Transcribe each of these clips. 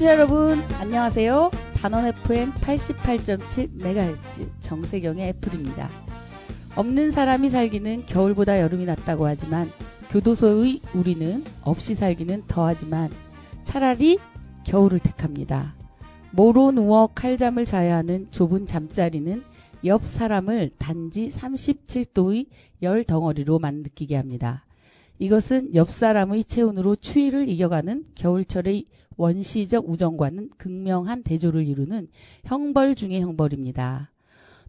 청취자 여러분 안녕하세요. 단원 FM 88.7MHz 정세경의 애플입니다. 없는 사람이 살기는 겨울보다 여름이 낫다고 하지만 교도소의 우리는 없이 살기는 더하지만 차라리 겨울을 택합니다. 모로 누워 칼잠을 자야 하는 좁은 잠자리는 옆 사람을 단지 37도의 열 덩어리로 느끼게 합니다. 이것은 옆 사람의 체온으로 추위를 이겨가는 겨울철의 원시적 우정과는 극명한 대조를 이루는 형벌 중의 형벌입니다.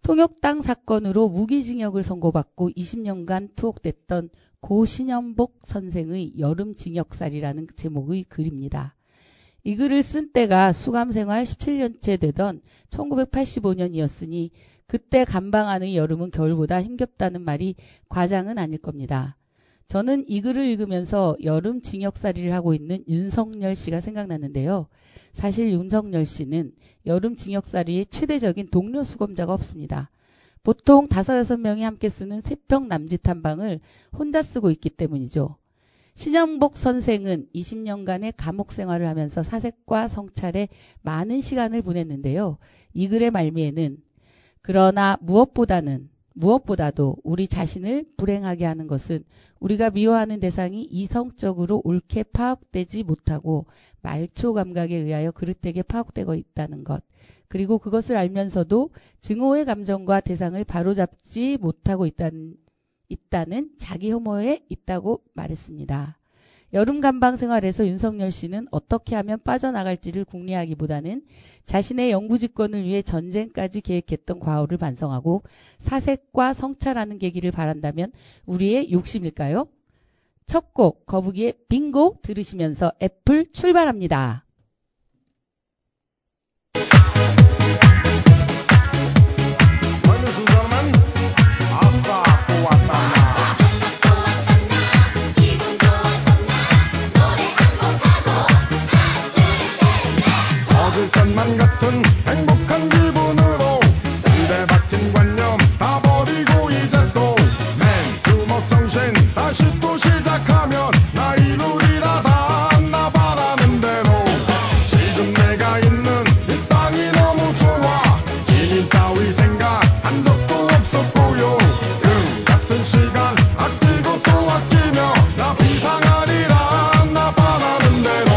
통역당 사건으로 무기징역을 선고받고 20년간 투옥됐던 고 신연복 선생의 여름징역살이라는 제목의 글입니다. 이 글을 쓴 때가 수감생활 17년째 되던 1985년이었으니 그때 감방 안의 여름은 겨울보다 힘겹다는 말이 과장은 아닐 겁니다. 저는 이 글을 읽으면서 여름 징역살이를 하고 있는 윤석열 씨가 생각났는데요. 사실 윤석열 씨는 여름 징역살이의 최대적인 동료 수감자가 없습니다. 보통 5-6명이 함께 쓰는 3평 남짓 한 방을 혼자 쓰고 있기 때문이죠. 신연복 선생은 20년간의 감옥 생활을 하면서 사색과 성찰에 많은 시간을 보냈는데요. 이 글의 말미에는 그러나 무엇보다도 우리 자신을 불행하게 하는 것은 우리가 미워하는 대상이 이성적으로 옳게 파악되지 못하고 말초 감각에 의하여 그릇되게 파악되고 있다는 것, 그리고 그것을 알면서도 증오의 감정과 대상을 바로잡지 못하고 있다는 자기 혐오에 있다고 말했습니다. 여름 감방 생활에서 윤석열 씨는 어떻게 하면 빠져나갈지를 궁리하기보다는 자신의 영구집권을 위해 전쟁까지 계획했던 과오를 반성하고 사색과 성찰하는 계기를 바란다면 우리의 욕심일까요? 첫 곡 거북이의 빙고 들으시면서 애플 출발합니다. 것만 같은 행복한 기분으로 입에 박힌 관념 다 버리고 이제 또 맨주먹 정신 다시 또 시작하면 나 이루리라 다 나 바라는 대로 지금 내가 있는 이 땅이 너무 좋아 이민 따위 생각한 적도 없었고요 같은 시간 아끼고 또 아끼며 나 비상하리라 나 바라는 대로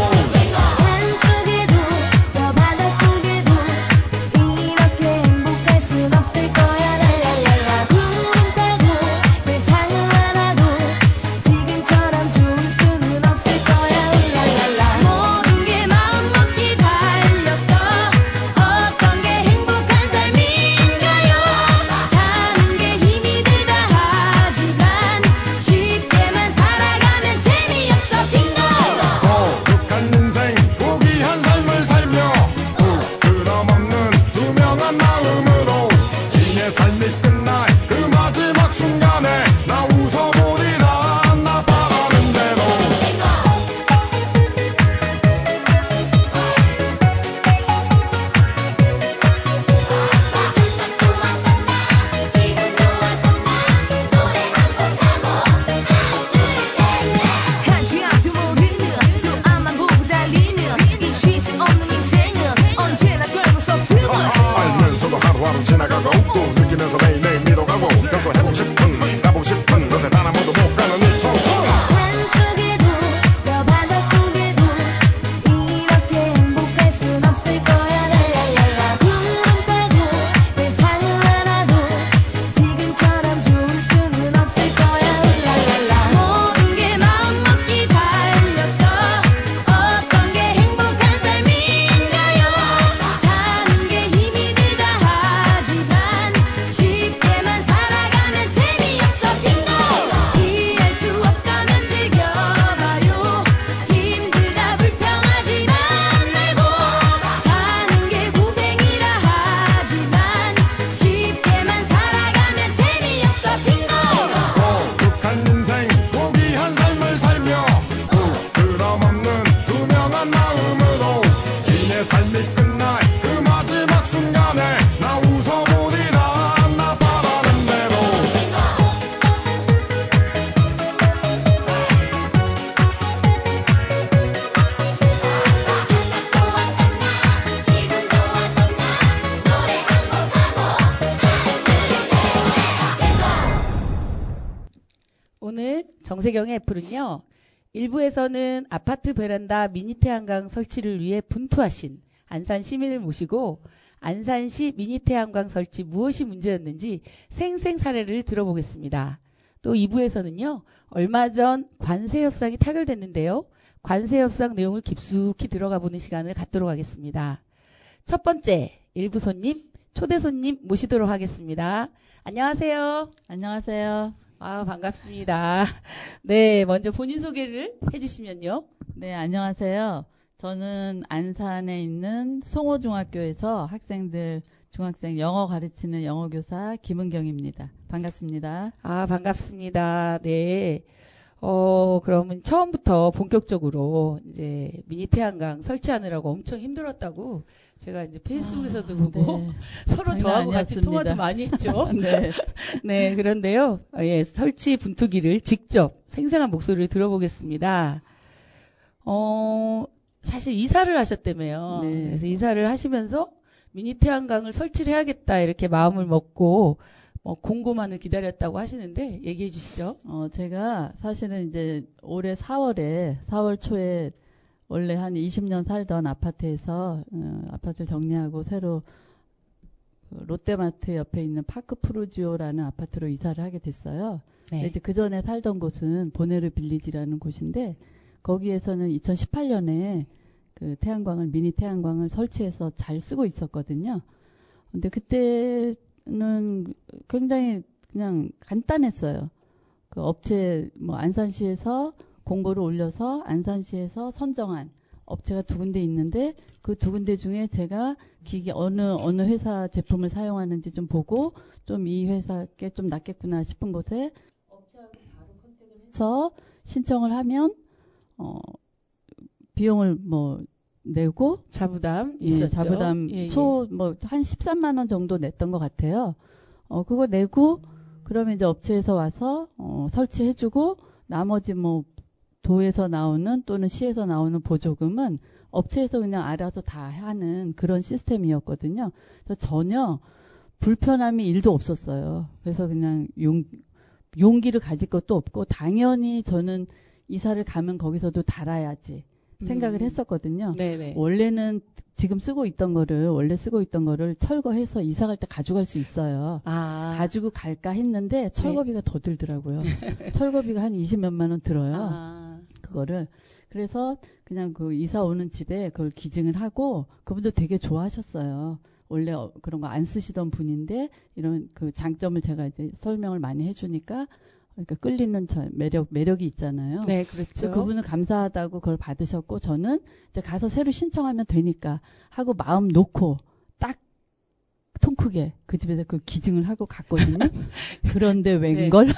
지나가고 또 느끼면서 매일매일 미뤄가고 그래서 해보고 싶은 가보고 싶은 곳에 단 한 번도 못 가는 이 청춘 산 속에도 저 바다 속에도 이렇게 행복할 순 없을 거야 랄랄랄라 구름 타고 세상을 알아도 지금처럼 좋을 수는 없을 거야 랄랄라 모든 게 마음먹기 달렸어 어떤 게 행복한 삶인가요 사는 게 힘이 들다 하지만 쉽게만 살아가면 재미 정세경의 애플은요. 일부에서는 아파트 베란다 미니 태양광 설치를 위해 분투하신 안산 시민을 모시고 안산시 미니 태양광 설치 무엇이 문제였는지 생생 사례를 들어보겠습니다. 또 2부에서는요. 얼마 전 관세 협상이 타결됐는데요. 관세 협상 내용을 깊숙이 들어가 보는 시간을 갖도록 하겠습니다. 첫 번째 1부 손님, 초대 손님 모시도록 하겠습니다. 안녕하세요. 안녕하세요. 반갑습니다. 네, 먼저 본인 소개를 해주시면요. 네, 안녕하세요. 저는 안산에 있는 송호중학교에서 학생들, 중학생 영어 가르치는 영어교사 김은경입니다. 반갑습니다. 반갑습니다. 네. 그러면 처음부터 본격적으로 이제 미니 태양광 설치하느라고 엄청 힘들었다고 제가 이제 페이스북에서도 보고 네. 서로 저하고 같이 아니었습니다. 통화도 많이 했죠. 네. 네, 그런데요. 예, 설치 분투기를 직접 생생한 목소리를 들어보겠습니다. 사실 이사를 하셨다며요. 네. 그래서 이사를 하시면서 미니 태양광을 설치를 해야겠다 이렇게 마음을 먹고 공고만을 기다렸다고 하시는데 얘기해 주시죠. 제가 사실은 이제 올해 4월 초에 원래 한 20년 살던 아파트에서 아파트를 정리하고 새로 롯데마트 옆에 있는 파크 프루지오라는 아파트로 이사를 하게 됐어요. 네. 이제 그 전에 살던 곳은 보네르 빌리지라는 곳인데 거기에서는 2018년에 그 미니 태양광을 설치해서 잘 쓰고 있었거든요. 근데 그때는 굉장히 그냥 간단했어요. 그 업체 안산시에서 공고를 올려서 안산시에서 선정한 업체가 2군데 있는데 그 2군데 중에 제가 기계 어느 회사 제품을 사용하는지 좀 보고 좀 이 회사께 좀 낫겠구나 싶은 곳에 업체하고 바로 컨택을 해서 신청을 하면 비용을 내고 자부담 예, 있었죠. 자부담 예, 예. 한 13만 원 정도 냈던 것 같아요. 그거 내고 그러면 이제 업체에서 와서 설치해주고 나머지 도에서 나오는 또는 시에서 나오는 보조금은 업체에서 그냥 알아서 다 하는 그런 시스템이었거든요. 그래서 전혀 불편함이 1도 없었어요. 그래서 그냥 용기를 가질 것도 없고 당연히 저는 이사를 가면 거기서도 달아야지 생각을 했었거든요. 네네. 원래 쓰고 있던 거를 철거해서 이사 갈 때 가져갈 수 있어요. 가지고 갈까 했는데 철거비가 더 들더라고요. 철거비가 한 20몇만 원 들어요. 그거를. 그래서 그냥 그 이사 오는 집에 그걸 기증을 하고 그분도 되게 좋아하셨어요. 원래 그런 거 안 쓰시던 분인데 이런 그 장점을 제가 이제 설명을 많이 해주니까 그러니까 끌리는 매력이 있잖아요. 네, 그렇죠. 그분은 감사하다고 그걸 받으셨고 저는 이제 가서 새로 신청하면 되니까 하고 마음 놓고 딱 통 크게 그 집에서 그 기증을 하고 갔거든요. 그런데 웬걸? 네.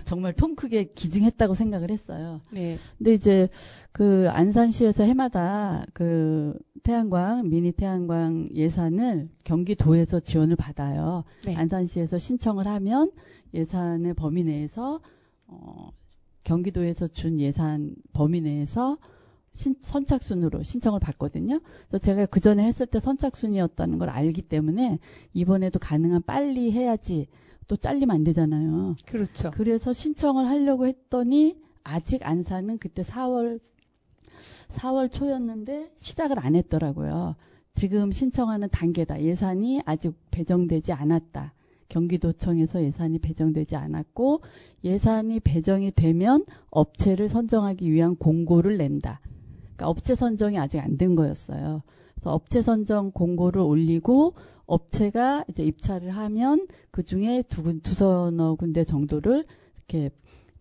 정말 통 크게 기증했다고 생각을 했어요. 네. 근데 이제 그 안산시에서 해마다 그 미니 태양광 예산을 경기도에서 지원을 받아요. 네. 안산시에서 신청을 하면 예산의 범위 내에서 경기도에서 준 예산 범위 내에서 선착순으로 신청을 받거든요. 그래서 제가 그 전에 했을 때 선착순이었다는 걸 알기 때문에 이번에도 가능한 빨리 해야지 또 잘리면 안 되잖아요. 그렇죠. 그래서 신청을 하려고 했더니 아직 안산은 그때 4월 초였는데 시작을 안 했더라고요. 지금 신청하는 단계다. 예산이 아직 배정되지 않았다. 경기도청에서 예산이 배정되지 않았고 예산이 배정이 되면 업체를 선정하기 위한 공고를 낸다. 그러니까 업체 선정이 아직 안 된 거였어요. 그래서 업체 선정 공고를 올리고 업체가 이제 입찰을 하면 그 중에 두서너 군데 정도를 이렇게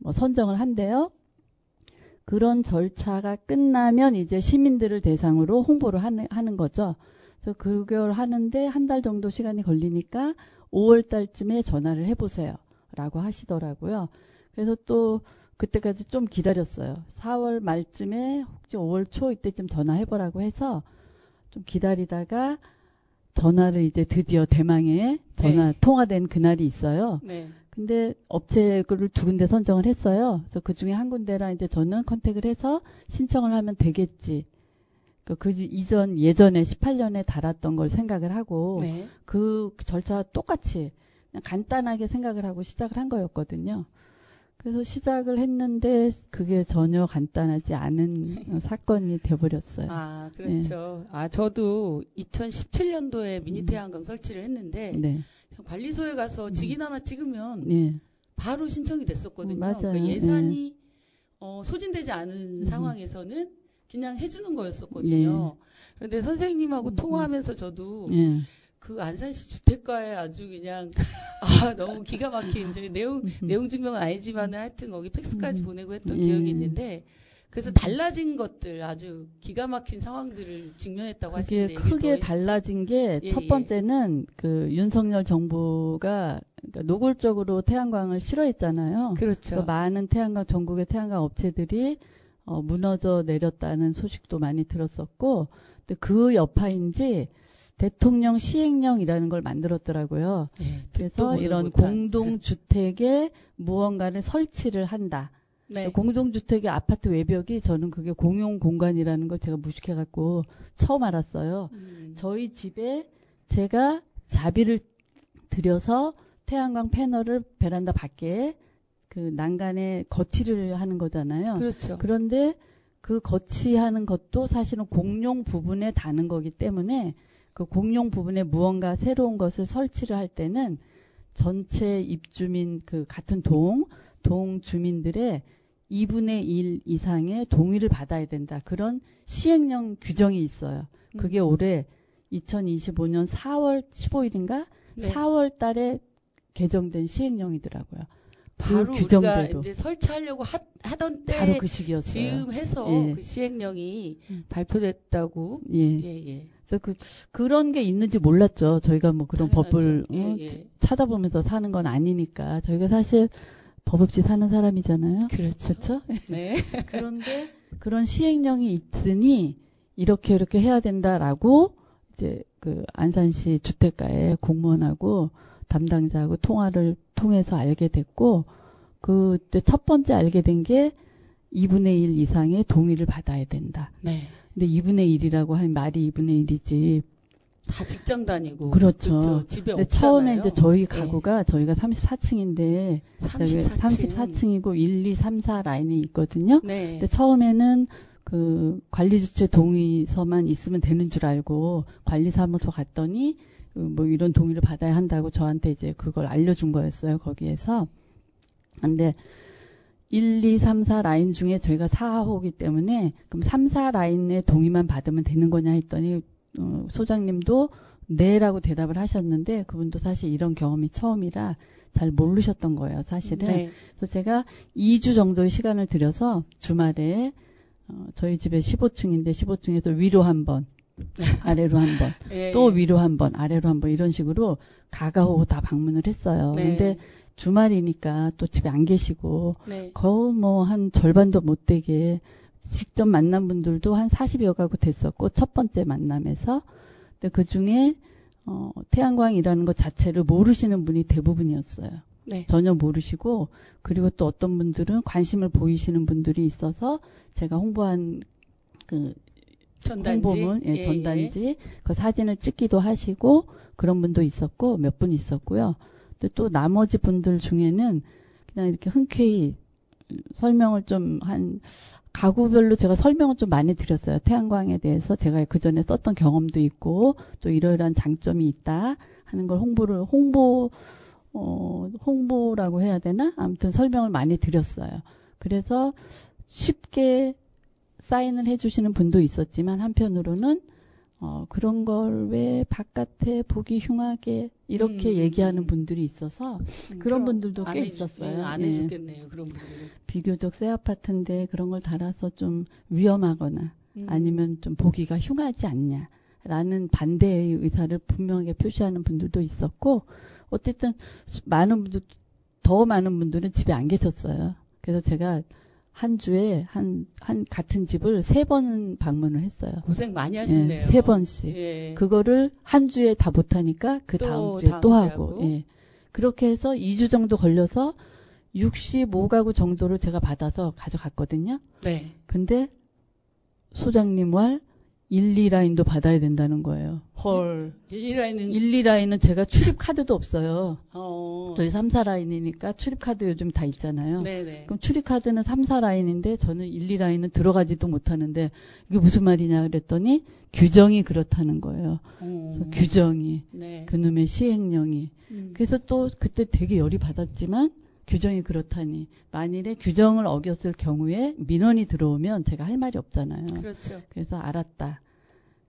선정을 한대요. 그런 절차가 끝나면 이제 시민들을 대상으로 홍보를 하는 거죠. 그래서 그걸 하는데 한 달 정도 시간이 걸리니까 5월 달쯤에 전화를 해보세요. 라고 하시더라고요. 그래서 또 그때까지 좀 기다렸어요. 4월 말쯤에 혹시 5월 초 이때쯤 전화해보라고 해서 좀 기다리다가 전화를 이제 드디어 대망의 통화된 그날이 있어요. 네. 근데 업체를 2군데 선정을 했어요. 그래서 그 중에 한 군데랑 이제 저는 컨택을 해서 신청을 하면 되겠지. 예전에 18년에 달았던 걸 생각을 하고 네. 그 절차와 똑같이 그냥 간단하게 생각을 하고 시작을 한 거였거든요. 그래서 시작을 했는데 그게 전혀 간단하지 않은 사건이 돼버렸어요. 아, 그렇죠. 저도 2017년도에 미니 태양광 설치를 했는데 네. 관리소에 가서 직인 하나 찍으면 네. 바로 신청이 됐었거든요. 맞아요. 그러니까 예산이 소진되지 않은 상황에서는 그냥 해주는 거였었거든요. 그런데 선생님하고 통화하면서 저도 네. 그 안산시 주택가에 아주 그냥 너무 기가 막힌 저희 내용 증명은 아니지만 하여튼 거기 팩스까지 보내고 했던 기억이 있는데 그래서 달라진 것들 아주 기가 막힌 상황들을 직면했다고 그게 하시는데 크게 달라진 게 첫 번째는 그 윤석열 정부가 그러니까 노골적으로 태양광을 싫어했잖아요. 그렇죠. 그 많은 태양광 전국의 태양광 업체들이 무너져 내렸다는 소식도 많이 들었었고, 근데 그 여파인지 대통령 시행령이라는 걸 만들었더라고요. 네, 그래서 이런 공동주택에 무언가를 설치를 한다. 네. 공동주택의 아파트 외벽이 저는 그게 공용 공간이라는 걸 제가 무식해갖고 처음 알았어요. 저희 집에 제가 자비를 들여서 태양광 패널을 베란다 밖에 그 난간에 거치를 하는 거잖아요. 그렇죠. 그런데 그 거치하는 것도 사실은 공용 부분에 다는 거기 때문에 그 공용 부분에 무언가 새로운 것을 설치를 할 때는 전체 입주민 그 같은 동 주민들의 2분의 1 이상의 동의를 받아야 된다. 그런 시행령 규정이 있어요. 그게 올해 2025년 4월 15일인가? 네. 4월 달에 개정된 시행령이더라고요. 바로 그 규정대로. 우리가 이제 설치하려고 하던 때 바로 그 시기였어요. 즈음 해서 예. 그 시행령이 발표됐다고. 예. 예. 그래서 그런 게 있는지 몰랐죠. 저희가 뭐 그런 당연하죠. 법을 예. 찾아보면서 사는 건 아니니까. 저희가 사실 법 없이 사는 사람이잖아요. 그렇죠. 그렇죠? 네. 그런데 그런 시행령이 있으니 이렇게 해야 된다라고 이제 그 안산시 주택가에 공무원하고 담당자하고 통화를 통해서 알게 됐고, 그때 첫 번째 알게 된 게 2분의 1 이상의 동의를 받아야 된다. 네. 근데 2분의 1이라고 하면 말이 2분의 1이지. 다 직장 다니고. 그렇죠. 집에 근데 없잖아요. 처음에 이제 저희 가구가 저희가 34층인데 34층이고 1, 2, 3, 4 라인이 있거든요. 네. 근데 처음에는 그 관리주체 동의서만 있으면 되는 줄 알고 관리사무소 갔더니 뭐 이런 동의를 받아야 한다고 저한테 이제 그걸 알려준 거였어요. 거기에서. 근데 1, 2, 3, 4 라인 중에 저희가 4호기 때문에 그럼 3, 4 라인의 동의만 받으면 되는 거냐 했더니 소장님도 네라고 대답을 하셨는데 그분도 사실 이런 경험이 처음이라 잘 모르셨던 거예요. 사실은. 네. 그래서 제가 2주 정도의 시간을 들여서 주말에 저희 집에 15층인데 15층에서 위로 한 번, 아래로 한 번, 예. 또 위로 한 번, 아래로 한 번 이런 식으로 가가호 다 방문을 했어요. 네. 근데 주말이니까 또 집에 안 계시고 네. 거의 뭐 한 절반도 못 되게 직접 만난 분들도 한 40여 가구 됐었고 첫 번째 만남에서. 근데 그중에 태양광이라는 것 자체를 모르시는 분이 대부분이었어요. 네. 전혀 모르시고, 그리고 또 어떤 분들은 관심을 보이시는 분들이 있어서 제가 홍보한 그 전단지. 홍보문, 전단지 그 사진을 찍기도 하시고 그런 분도 있었고 몇 분 있었고요. 근데 또 나머지 분들 중에는 그냥 이렇게 흔쾌히 설명을 좀 가구별로 제가 설명을 좀 많이 드렸어요. 태양광에 대해서 제가 그 전에 썼던 경험도 있고 또 이러이러한 장점이 있다 하는 걸 홍보라고 해야 되나? 아무튼 설명을 많이 드렸어요. 그래서 쉽게 사인을 해주시는 분도 있었지만 한편으로는 그런 걸 왜 바깥에 보기 흉하게 이렇게 얘기하는 분들이 있어서 그런 분들도 꽤 있었어요. 안 해줬겠네요. 그런 분들은. 비교적 새 아파트인데 그런 걸 달아서 좀 위험하거나 아니면 좀 보기가 흉하지 않냐라는 반대의 의사를 분명하게 표시하는 분들도 있었고, 어쨌든 더 많은 분들은 집에 안 계셨어요. 그래서 제가 한 주에 같은 집을 3번 방문을 했어요. 고생 많이 하셨네요. 3번씩. 예. 그거를 한 주에 다 못하니까 그 다음 주에 또 하고. 예. 그렇게 해서 2주 정도 걸려서 65가구 정도를 제가 받아서 가져갔거든요. 네. 근데 소장님 말 1, 2라인도 받아야 된다는 거예요. 헐. 1, 2라인은 1, 2라인은 제가 출입 카드도 없어요. 저희 3, 4라인이니까 출입카드 요즘 다 있잖아요. 네네. 그럼 출입카드는 3, 4라인인데 저는 1, 2라인은 들어가지도 못하는데 이게 무슨 말이냐 그랬더니 규정이 그렇다는 거예요. 그래서 규정이 네. 그놈의 시행령이 그래서 또 그때 되게 열이 받았지만 규정이 그렇다니 만일에 규정을 어겼을 경우에 민원이 들어오면 제가 할 말이 없잖아요. 그렇죠. 그래서 알았다.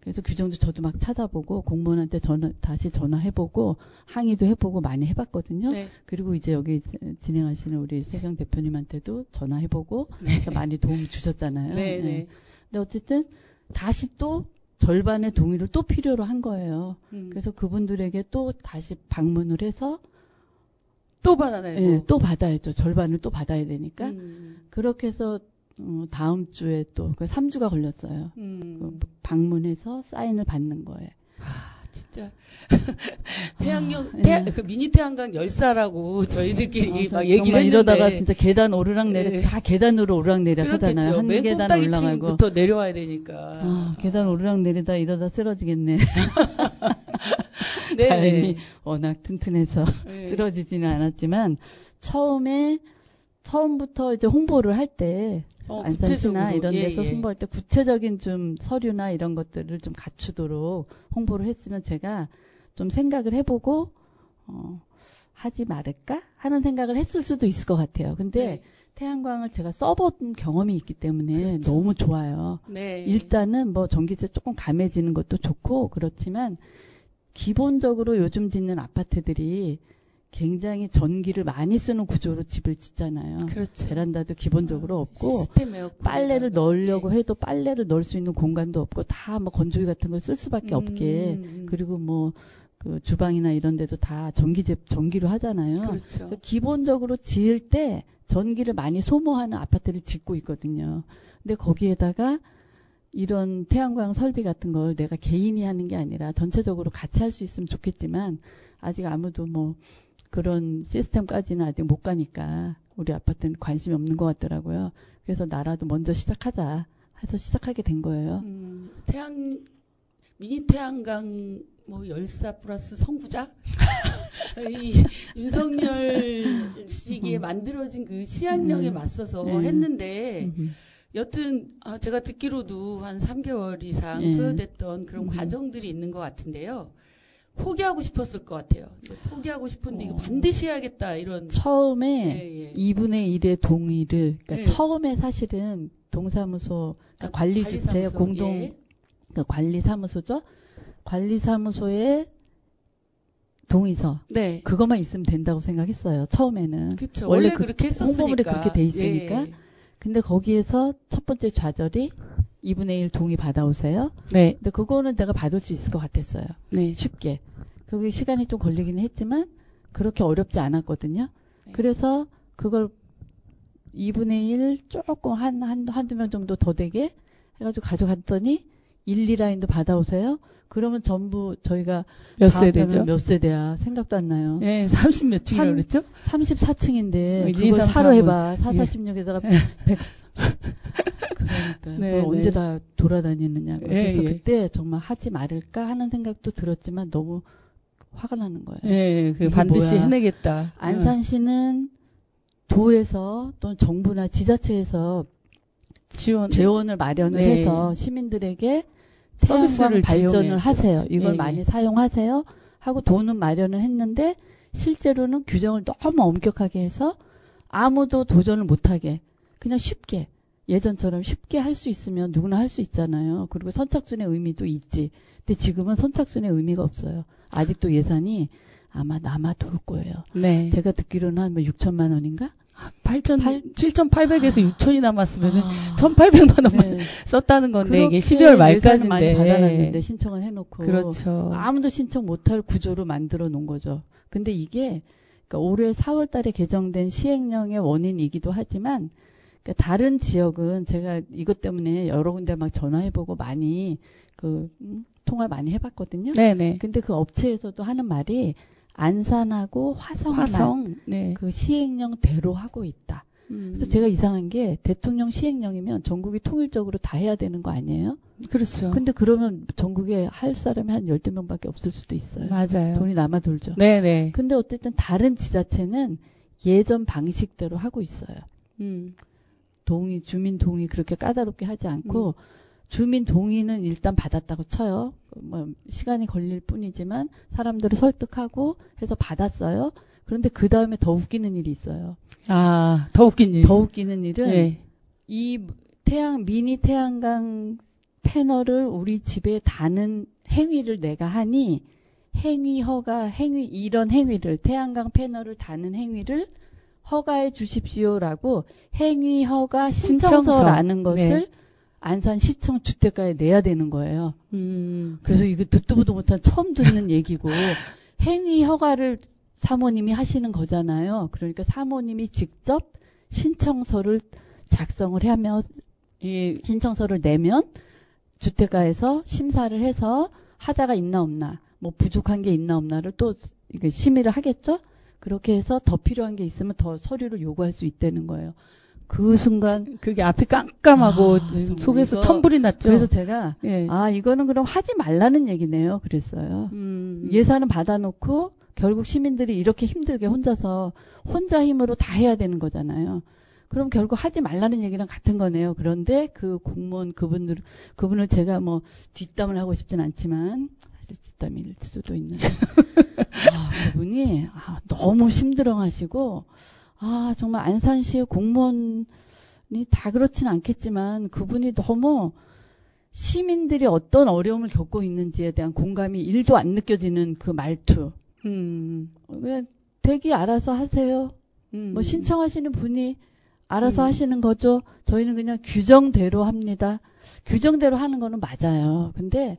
그래서 규정도 저도 막 찾아보고 공무원한테 다시 전화해보고 항의도 해보고 많이 해봤거든요. 네. 그리고 이제 여기 진행하시는 우리 세경 대표님한테도 전화해보고 그러니까 많이 도움 주셨잖아요. 네. 네. 근데 어쨌든 다시 또 절반의 동의를 또 필요로 한 거예요. 그래서 그분들에게 또 다시 방문을 해서 또 받아내고. 예, 또 받아야죠. 절반을 또 받아야 되니까. 그렇게 해서 다음 주에 또 3주가 걸렸어요. 그 방문해서 사인을 받는 거예요. 진짜 그 미니 태양광 열사라고 저희들끼리 막 얘기를 정말 했는데 이러다가 진짜 계단 오르락내락 네. 다 계단으로 오르락내락 하잖아요. 그렇겠죠. 한 맨 계단 꼭다기 올라가고 층부터 내려와야 되니까. 계단 오르락내리다 이러다 쓰러지겠네. 네. 다행히 워낙 튼튼해서 네. 쓰러지지는 않았지만 처음부터 이제 홍보를 할 때 안산시나 구체적으로. 이런 예, 데서 예. 홍보할 때 구체적인 좀 서류나 이런 것들을 좀 갖추도록 홍보를 했으면 제가 좀 생각을 해보고 하지 말을까 하는 생각을 했을 수도 있을 것 같아요. 근데 네. 태양광을 제가 써본 경험이 있기 때문에 그렇죠. 너무 좋아요. 네. 일단은 뭐 전기세 조금 감해지는 것도 좋고 그렇지만 기본적으로 요즘 짓는 아파트들이 굉장히 전기를 많이 쓰는 구조로 집을 짓잖아요. 그렇죠. 베란다도 기본적으로 없고 시스템 에어컨 빨래를 넣으려고 해도 빨래를 넣을 수 있는 공간도 없고 다 뭐 건조기 같은 걸 쓸 수밖에 없게 그리고 뭐 그 주방이나 이런 데도 다 전기로 하잖아요. 그렇죠. 그러니까 기본적으로 지을 때 전기를 많이 소모하는 아파트를 짓고 있거든요. 근데 거기에다가 이런 태양광 설비 같은 걸 내가 개인이 하는 게 아니라 전체적으로 같이 할 수 있으면 좋겠지만 아직 아무도 뭐 그런 시스템까지는 아직 못 가니까 우리 아파트는 관심이 없는 것 같더라고요. 그래서 나라도 먼저 시작하자 해서 시작하게 된 거예요. 미니 태양광 뭐 열사 플러스 선구자 이 윤석열 시기에 만들어진 그 시한령에 맞서서 했는데 여튼 제가 듣기로도 한 3개월 이상 소요됐던 그런 과정들이 있는 것 같은데요. 포기하고 싶었을 것 같아요. 포기하고 싶은데 이거 반드시 해야겠다 이런. 처음에 2분의 1의 동의를 그러니까 처음에 사실은 동사무소 그러니까 관리주체 공동 그러니까 관리사무소죠. 관리사무소의 동의서 그것만 있으면 된다고 생각했어요. 처음에는. 그렇죠. 원래 원래 그렇게 했었으니까. 홍보물에 그렇게 돼 있으니까. 근데 거기에서 첫 번째 좌절이 2분의 1 동의 받아오세요. 네. 근데 그거는 내가 받을 수 있을 것 같았어요. 네. 쉽게. 그게 시간이 좀 걸리기는 했지만 그렇게 어렵지 않았거든요. 네. 그래서 그걸 2분의 1 조금 한두 명 정도 더 되게 해가지고 가져갔더니 1, 2라인도 받아오세요. 그러면 전부 저희가 몇 세대죠? 몇 세대야 생각도 안 나요. 네, 30 몇 층이라고 그랬죠? 34층인데 1, 2, 그걸 3, 사로 4은. 해봐. 4, 46에다가 100. 그러니까 네, 그걸 언제 다 돌아다니느냐고. 그래서 예. 그때 정말 하지 말을까 하는 생각도 들었지만 너무 화가 나는 거예요. 네, 그 이게 반드시 뭐야. 해내겠다. 안산시는 도에서 또는 정부나 지자체에서 재원을 마련을 네. 해서 시민들에게 서비스를 태양광 발전을 제공해야죠. 하세요. 이걸 예, 많이 예. 사용하세요. 하고 돈은 마련을 했는데 실제로는 규정을 너무 엄격하게 해서 아무도 도전을 못하게 그냥 쉽게 예전처럼 쉽게 할 수 있으면 누구나 할 수 있잖아요. 그리고 선착순의 의미도 있지. 근데 지금은 선착순의 의미가 없어요. 아직도 예산이 아마 남아돌 거예요. 네. 제가 듣기로는 한 뭐 6천만 원인가? 7,800에서 6천이 남았으면은 1,800만 원만 네. 썼다는 건데 이게 그렇게 12월 예산을 많이 말까지인데. 받아놨는데 신청을 해놓고 그렇죠. 아무도 신청 못할 구조로 만들어 놓은 거죠. 근데 이게 그러니까 올해 4월 달에 개정된 시행령의 원인이기도 하지만 그러니까 다른 지역은 제가 이것 때문에 여러 군데 막 전화해보고 많이 통화 많이 해봤거든요. 네네. 근데 그 업체에서도 하는 말이 안산하고 화성만 네. 그 시행령대로 하고 있다. 그래서 제가 이상한 게 대통령 시행령이면 전국이 통일적으로 다 해야 되는 거 아니에요? 그렇죠. 근데 그러면 전국에 할 사람이 한 12명밖에 없을 수도 있어요. 맞아요. 돈이 남아 돌죠. 네네. 근데 어쨌든 다른 지자체는 예전 방식대로 하고 있어요. 주민 동의 그렇게 까다롭게 하지 않고 주민 동의는 일단 받았다고 쳐요. 뭐 시간이 걸릴 뿐이지만 사람들을 설득하고 해서 받았어요. 그런데 그 다음에 더 웃기는 일이 있어요. 아, 더 웃긴 일. 더 웃기는 일은 네. 이 미니 태양광 패널을 우리 집에 다는 행위를 내가 하니 이런 행위를 태양광 패널을 다는 행위를 허가해 주십시오라고 행위 허가 신청서라는 것을 네. 안산시청 주택가에 내야 되는 거예요. 그래서 이거 듣도 보도 못한 처음 듣는 얘기고 행위 허가를 사모님이 하시는 거잖아요. 그러니까 사모님이 직접 신청서를 작성을 하며 이 신청서를 내면 주택가에서 심사를 해서 하자가 있나 없나, 뭐 부족한 게 있나 없나를 또 이게 심의를 하겠죠. 그렇게 해서 더 필요한 게 있으면 더 서류를 요구할 수 있다는 거예요. 그 순간 그게 앞이 깜깜하고 정말 속에서 이거- 천불이 났죠. 그래서 제가 예. 이거는 그럼 하지 말라는 얘기네요. 그랬어요. 예산은 받아놓고 결국 시민들이 이렇게 힘들게 혼자 힘으로 다 해야 되는 거잖아요. 그럼 결국 하지 말라는 얘기랑 같은 거네요. 그런데 그 공무원 그분을 제가 뭐 뒷담을 하고 싶진 않지만 사실 뒷담일 수도 있는 그분이 너무 힘들어하시고 정말 안산시의 공무원이 다 그렇진 않겠지만 그분이 너무 시민들이 어떤 어려움을 겪고 있는지에 대한 공감이 1도 안 느껴지는 그 말투. 그냥 대기 알아서 하세요. 뭐 신청하시는 분이 알아서 하시는 거죠. 저희는 그냥 규정대로 합니다. 규정대로 하는 거는 맞아요. 근데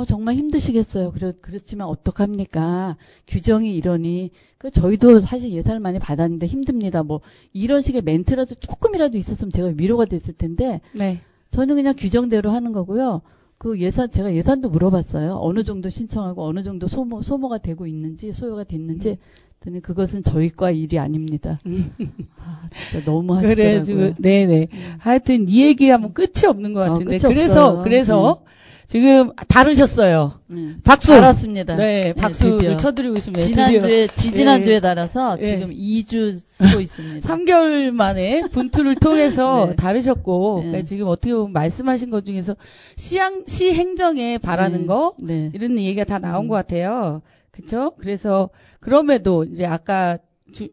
정말 힘드시겠어요. 그렇지만 어떡합니까? 규정이 이러니 저희도 사실 예산을 많이 받았는데 힘듭니다. 뭐 이런 식의 멘트라도 조금이라도 있었으면 제가 위로가 됐을 텐데 네. 저는 그냥 규정대로 하는 거고요. 제가 예산도 물어봤어요. 어느 정도 신청하고 어느 정도 소모가 되고 있는지, 소요가 됐는지. 그랬더니 그것은 저희과 일이 아닙니다. 진짜 너무 하시더라고요. 그래가지고, 네네. 하여튼 이 얘기하면 끝이 없는 것 같은데. 끝이 그래서 지금 다루셨어요. 박수! 달았습니다. 네, 박수를 드디어. 쳐드리고 있습니다. 드디어. 지난주에 달아서 예. 지금 2주 쓰고 있습니다. 3개월 만에 분투를 통해서 네. 다루셨고, 네. 그러니까 지금 어떻게 보면 말씀하신 것 중에서 시행정에 바라는 네. 거, 네. 이런 얘기가 다 나온 것 같아요. 그쵸? 그래서, 그럼에도 이제 아까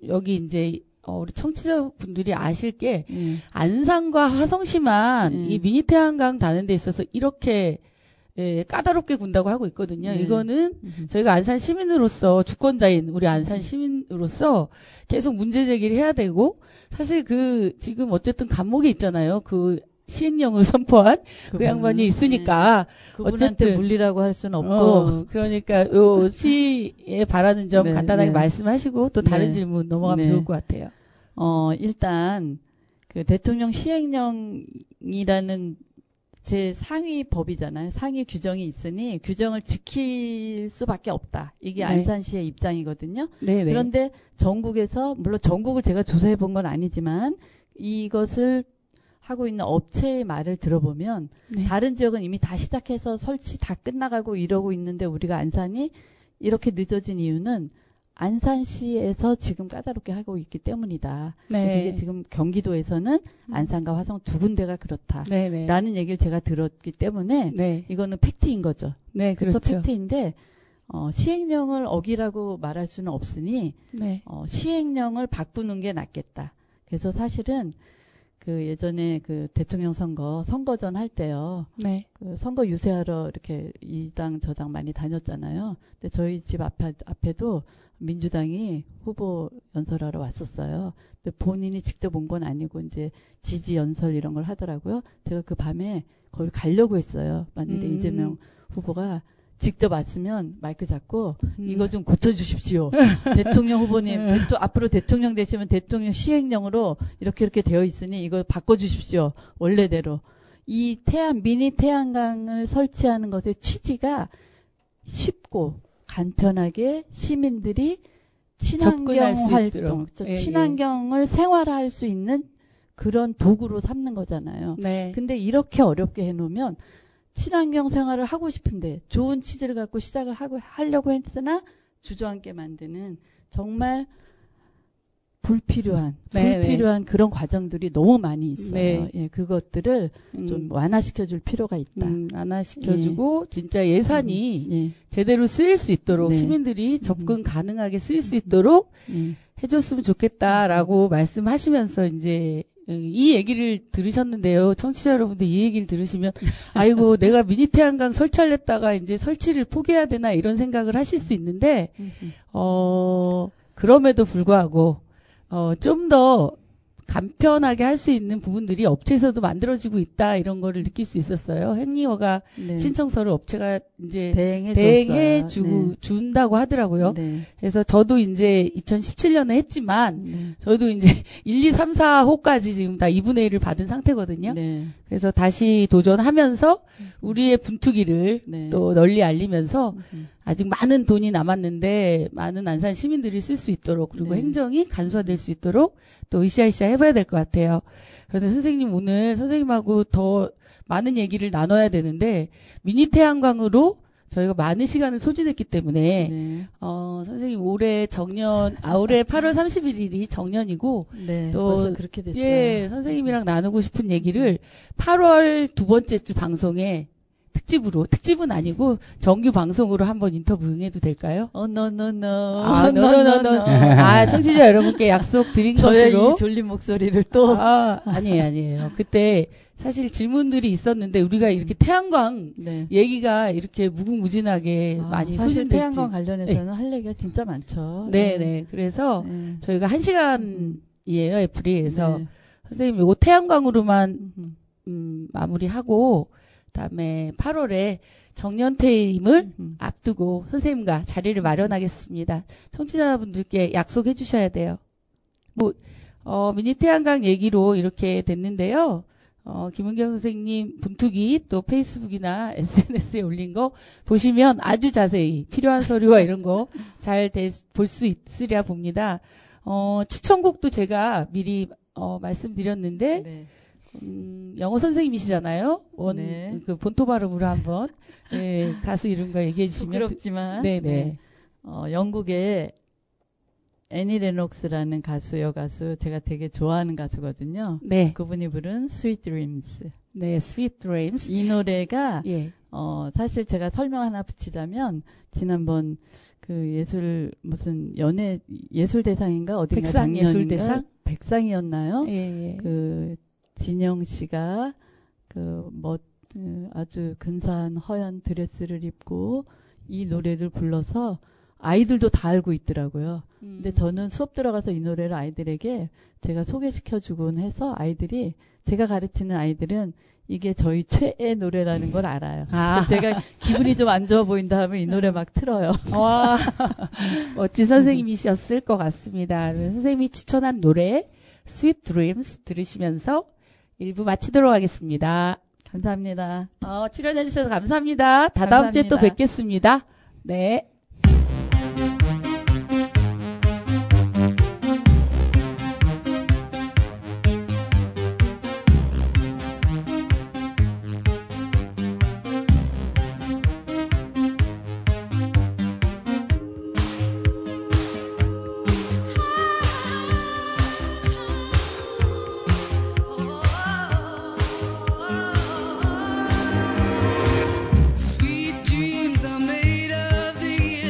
여기 이제, 우리 청취자분들이 아실 게, 안산과 화성시만 이 미니 태양광 다는 데 있어서 이렇게 까다롭게 군다고 하고 있거든요. 네. 이거는 저희가 안산 시민으로서 주권자인 우리 안산 시민으로서 계속 문제 제기를 해야 되고 사실 지금 어쨌든 감옥에 있잖아요. 시행령을 선포한 그 양반이 있으니까 그분한테 어쨌든 물리라고 할 수는 없고 그러니까 시에 바라는 점 네, 간단하게 네. 말씀하시고 또 다른 네. 질문 넘어가면 네. 좋을 것 같아요. 일단 그 대통령 시행령이라는 제 상위 법이잖아요. 상위 규정이 있으니 규정을 지킬 수밖에 없다. 이게 네. 안산시의 입장이거든요. 네네. 그런데 전국에서 물론 전국을 제가 조사해 본 건 아니지만 이것을 하고 있는 업체의 말을 들어보면 네. 다른 지역은 이미 다 시작해서 설치 다 끝나가고 이러고 있는데 우리가 안산이 이렇게 늦어진 이유는 안산시에서 지금 까다롭게 하고 있기 때문이다. 네. 이게 지금 경기도에서는 안산과 화성 두 군데가 그렇다. 네네. 라는 얘기를 제가 들었기 때문에 네. 이거는 팩트인 거죠. 네, 그래서 그렇죠. 팩트인데 시행령을 어기라고 말할 수는 없으니 네. 시행령을 바꾸는 게 낫겠다. 그래서 사실은 예전에 대통령 선거전 할 때요. 네. 선거 유세하러 이렇게 이 당 저 당 많이 다녔잖아요. 근데 저희 집 앞에도 민주당이 후보 연설하러 왔었어요. 근데 본인이 직접 온 건 아니고 이제 지지 연설 이런 걸 하더라고요. 제가 그 밤에 거기 가려고 했어요. 만일에 이재명 후보가 직접 왔으면 마이크 잡고 이거 좀 고쳐주십시오. 대통령 후보님 앞으로 대통령 되시면 대통령 시행령으로 이렇게 되어 있으니 이거 바꿔주십시오. 원래대로. 이 미니 태양광을 설치하는 것의 취지가 쉽고 간편하게 시민들이 친환경 접근할 수 활동, 있도록. 예, 친환경을 생활화할 수 있는 그런 도구로 삼는 거잖아요. 네. 근데 이렇게 어렵게 해놓으면 친환경 생활을 하고 싶은데 좋은 취지를 갖고 시작을 하려고 했으나 주저앉게 만드는 정말 불필요한 네, 그런 과정들이 너무 많이 있어요. 네. 예, 그것들을 좀 완화시켜줄 필요가 있다. 완화시켜주고 진짜 예산이 예, 제대로 쓰일 수 있도록 네. 시민들이 접근 가능하게 쓰일 수 있도록 예. 해줬으면 좋겠다라고 말씀하시면서 이제 이 얘기를 들으셨는데요. 청취자 여러분들 이 얘기를 들으시면 아이고 내가 미니 태양광 설치를 했다가 이제 설치를 포기해야 되나 이런 생각을 하실 수 있는데 그럼에도 불구하고 좀 더 간편하게 할 수 있는 부분들이 업체에서도 만들어지고 있다 이런 거를 느낄 수 있었어요. 행리허가 네. 신청서를 업체가 이제 대행해 준다고 하더라고요. 네. 그래서 저도 이제 2017년에 했지만 네. 저도 이제 1, 2, 3, 4호까지 지금 다 2분의 1을 받은 상태거든요. 네. 그래서 다시 도전하면서 우리의 분투기를 네. 또 널리 알리면서 아직 많은 돈이 남았는데 많은 안산 시민들이 쓸 수 있도록 그리고 네. 행정이 간소화될 수 있도록 또 으쌰으쌰 해봐야 될 것 같아요. 그런데 선생님 오늘 선생님하고 더 많은 얘기를 나눠야 되는데 미니 태양광으로 저희가 많은 시간을 소진했기 때문에 네. 선생님 올해 8월 31일이 정년이고 네. 또 벌써 그렇게 됐어요. 예, 선생님이랑 나누고 싶은 얘기를 8월 두 번째 주 방송에 특집은 아니고 정규 방송으로 한번 인터뷰 응해도 될까요? 노노노. 아, 청취자 여러분께 약속 드린 저의 것으로. 이 졸린 목소리를 또. 아니에요. 그때 사실 질문들이 있었는데 우리가 이렇게 태양광 네. 얘기가 이렇게 무궁무진하게 많이 사실 소진됐지. 태양광 관련해서는 할 얘기가 진짜 많죠. 네. 그래서 네. 저희가 1시간이에요, 애플이에서. 네. 선생님 이거 태양광으로만 마무리하고 그다음에 8월에 정년퇴임을 앞두고 선생님과 자리를 마련하겠습니다. 청취자분들께 약속해 주셔야 돼요. 미니 태양광 얘기로 이렇게 됐는데요. 김은경 선생님 분투기 또 페이스북이나 SNS에 올린 거 보시면 아주 자세히 필요한 서류와 이런 거 잘 볼 수 있으랴 봅니다. 추천곡도 제가 미리 말씀드렸는데 네. 영어 선생님이시잖아요. 네. 그 본토 발음으로 한번 예, 가수 이름과 얘기해 주시면 부끄럽지만 네네. 영국의 애니 레녹스라는 여가수 제가 되게 좋아하는 가수거든요. 네. 그분이 부른 Sweet Dreams. 네, Sweet Dreams. 이 노래가 예. 사실 제가 설명 하나 붙이자면 지난번 그 예술대상인가 어딘가 백상예술대상? 백상이었나요? 예. 그 진영 씨가 아주 근사한 허연 드레스를 입고 이 노래를 불러서 아이들도 다 알고 있더라고요. 근데 저는 수업 들어가서 이 노래를 아이들에게 제가 소개시켜주곤 해서 아이들이 제가 가르치는 아이들은 이게 저희 최애 노래라는 걸 알아요. 제가 기분이 좀 안 좋아 보인다 하면 이 노래 막 틀어요. 와, 멋진 선생님이셨을 것 같습니다. 선생님이 추천한 노래 Sweet Dreams 들으시면서 1부 마치도록 하겠습니다. 감사합니다. 출연해주셔서 감사합니다. 다다음 주에 또 뵙겠습니다. 네. Sweet dreams are made of the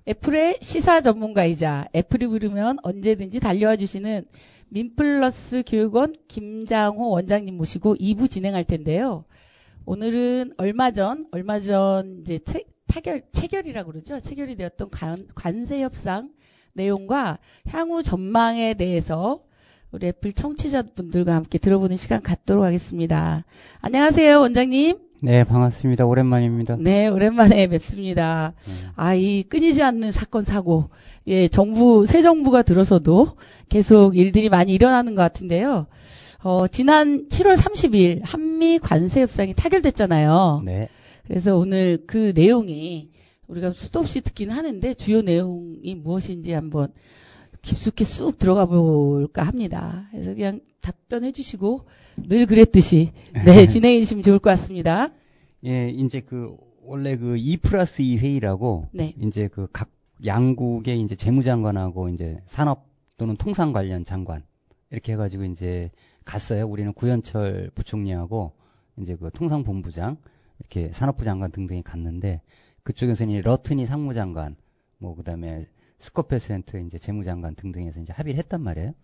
애플의 시사 전문가이자 애플이 부르면 언제든지 달려와 주시는 민플러스 교육원 김장호 원장님 모시고 2부 진행할 텐데요. 오늘은 얼마 전 이제 체결이라고 그러죠. 체결이 되었던 관세 협상 내용과 향후 전망에 대해서 우리 애플 청취자분들과 함께 들어보는 시간 갖도록 하겠습니다. 안녕하세요, 원장님. 네, 반갑습니다. 오랜만입니다. 네, 오랜만에 뵙습니다. 이 끊이지 않는 사건, 사고. 예, 새 정부가 들어서도 계속 일들이 많이 일어나는 것 같은데요. 지난 7월 30일 한미 관세 협상이 타결됐잖아요. 네. 그래서 오늘 그 내용이 우리가 수도 없이 듣긴 하는데 주요 내용이 무엇인지 한번 깊숙이 쑥 들어가 볼까 합니다. 그래서 그냥 답변해 주시고 늘 그랬듯이 네, 진행해 주시면 좋을 것 같습니다. 예, 이제 원래 2+2 회의라고 네. 이제 각 양국의 이제 재무장관하고 이제 산업 또는 통상 관련 장관 이렇게 해가지고 이제 갔어요. 우리는 구현철 부총리하고 이제 통상본부장 이렇게 산업부 장관 등등이 갔는데 그쪽에서는 러트니 상무장관 그다음에 스코펠센터 이제 재무장관 등등에서 이제 합의를 했단 말이에요.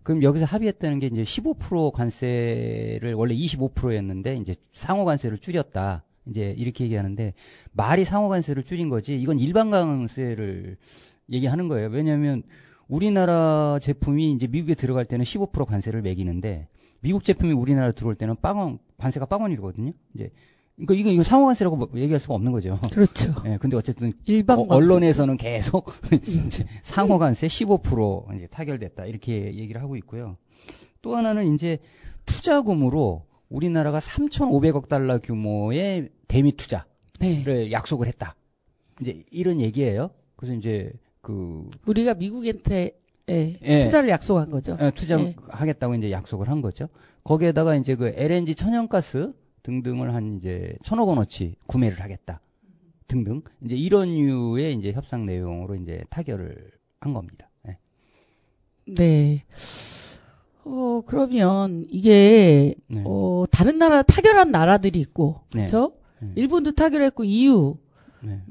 그럼 여기서 합의했다는 게 이제 15% 관세를 원래 25%였는데 이제 상호 관세를 줄였다. 이제 이렇게 얘기하는데 말이 상호 관세를 줄인 거지 이건 일반 관세를 얘기하는 거예요. 왜냐하면 우리나라 제품이 이제 미국에 들어갈 때는 15% 관세를 매기는데 미국 제품이 우리나라 들어올 때는 관세가 빵원이거든요. 이제 그러니까 이거 상호 관세라고 얘기할 수가 없는 거죠. 그렇죠. 예, 근데 어쨌든 일반 언론에서는 계속 상호 관세 15% 이제 타결됐다 이렇게 얘기를 하고 있고요. 또 하나는 이제 투자금으로 우리나라가 3,500억 달러 규모의 대미 투자를 네. 약속을 했다. 이제 이런 얘기예요. 그래서 이제 우리가 미국한테 예. 투자를 약속한 거죠. 투자하겠다고 이제 약속을 한 거죠. 거기에다가 이제 LNG 천연가스 등등을 한 이제 1,000억 원어치 구매를 하겠다. 등등. 이제 이런 류의 이제 협상 내용으로 이제 타결을 한 겁니다. 네. 네. 그러면 이게 네. 다른 나라 타결한 나라들이 있고 그렇죠? 네. 일본도 타결했고 EU 네.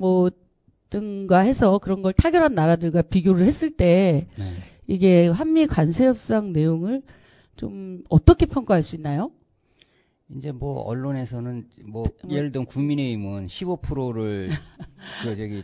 등과 해서 그런 걸 타결한 나라들과 비교를 했을 때 네. 이게 한미 관세 협상 내용을 좀 어떻게 평가할 수 있나요? 이제 언론에서는 예를 들면 국민의힘은 15%를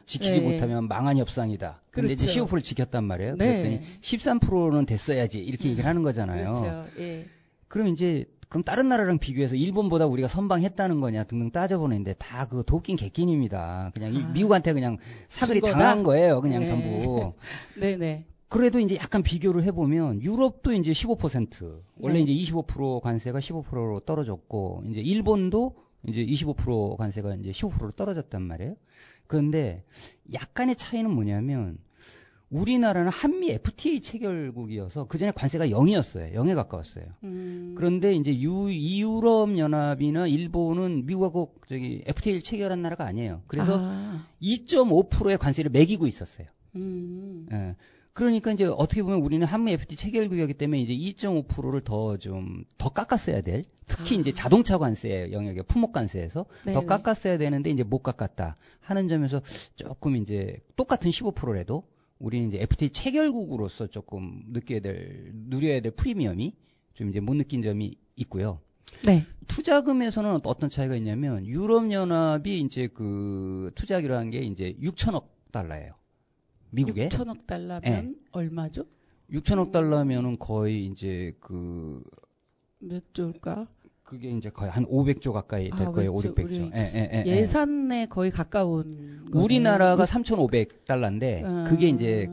지키지 네. 못하면 망한 협상이다. 근데 그렇죠. 이제 15%를 지켰단 말이에요. 네. 그랬더니 13%는 됐어야지 이렇게 얘기를 하는 거잖아요. 그렇죠. 예. 그럼 다른 나라랑 비교해서 일본보다 우리가 선방했다는 거냐 등등 따져보는데 다 도끼인 개낀입니다. 그냥 미국한테 그냥 사그리 준 거다? 당한 거예요. 그냥 네. 전부. 네네. 그래도 이제 약간 비교를 해보면 유럽도 이제 15%. 원래 네. 이제 25% 관세가 15%로 떨어졌고 이제 일본도 이제 25% 관세가 이제 15%로 떨어졌단 말이에요. 그런데 약간의 차이는 뭐냐면 우리나라는 한미 FTA 체결국이어서 그 전에 관세가 0이었어요. 0에 가까웠어요. 그런데 이제 유럽 연합이나 일본은 미국하고 FTA 체결한 나라가 아니에요. 그래서 2.5%의 관세를 매기고 있었어요. 예. 그러니까 이제 어떻게 보면 우리는 한미 FTA 체결국이기 때문에 이제 2.5%를 더 깎았어야 될, 특히 이제 자동차 관세 영역에 품목 관세에서 네네. 더 깎았어야 되는데 이제 못 깎았다 하는 점에서 조금 이제 똑같은 15%라도 우리는 이제 FTA 체결국으로서 조금 누려야 될 프리미엄이 좀 이제 못 느낀 점이 있고요. 네. 투자금에서는 어떤 차이가 있냐면 유럽연합이 이제 투자하기로 한 게 이제 6천억 달러예요. 미국에 6천억 달러면 네. 얼마죠? 6천억 달러면은 거의 이제 몇 조일까? 그게 이제 거의 한 500조 가까이 될 거예요. 5, 600조. 예산에 거의 가까운 우리나라가 3,500달러인데 그게 이제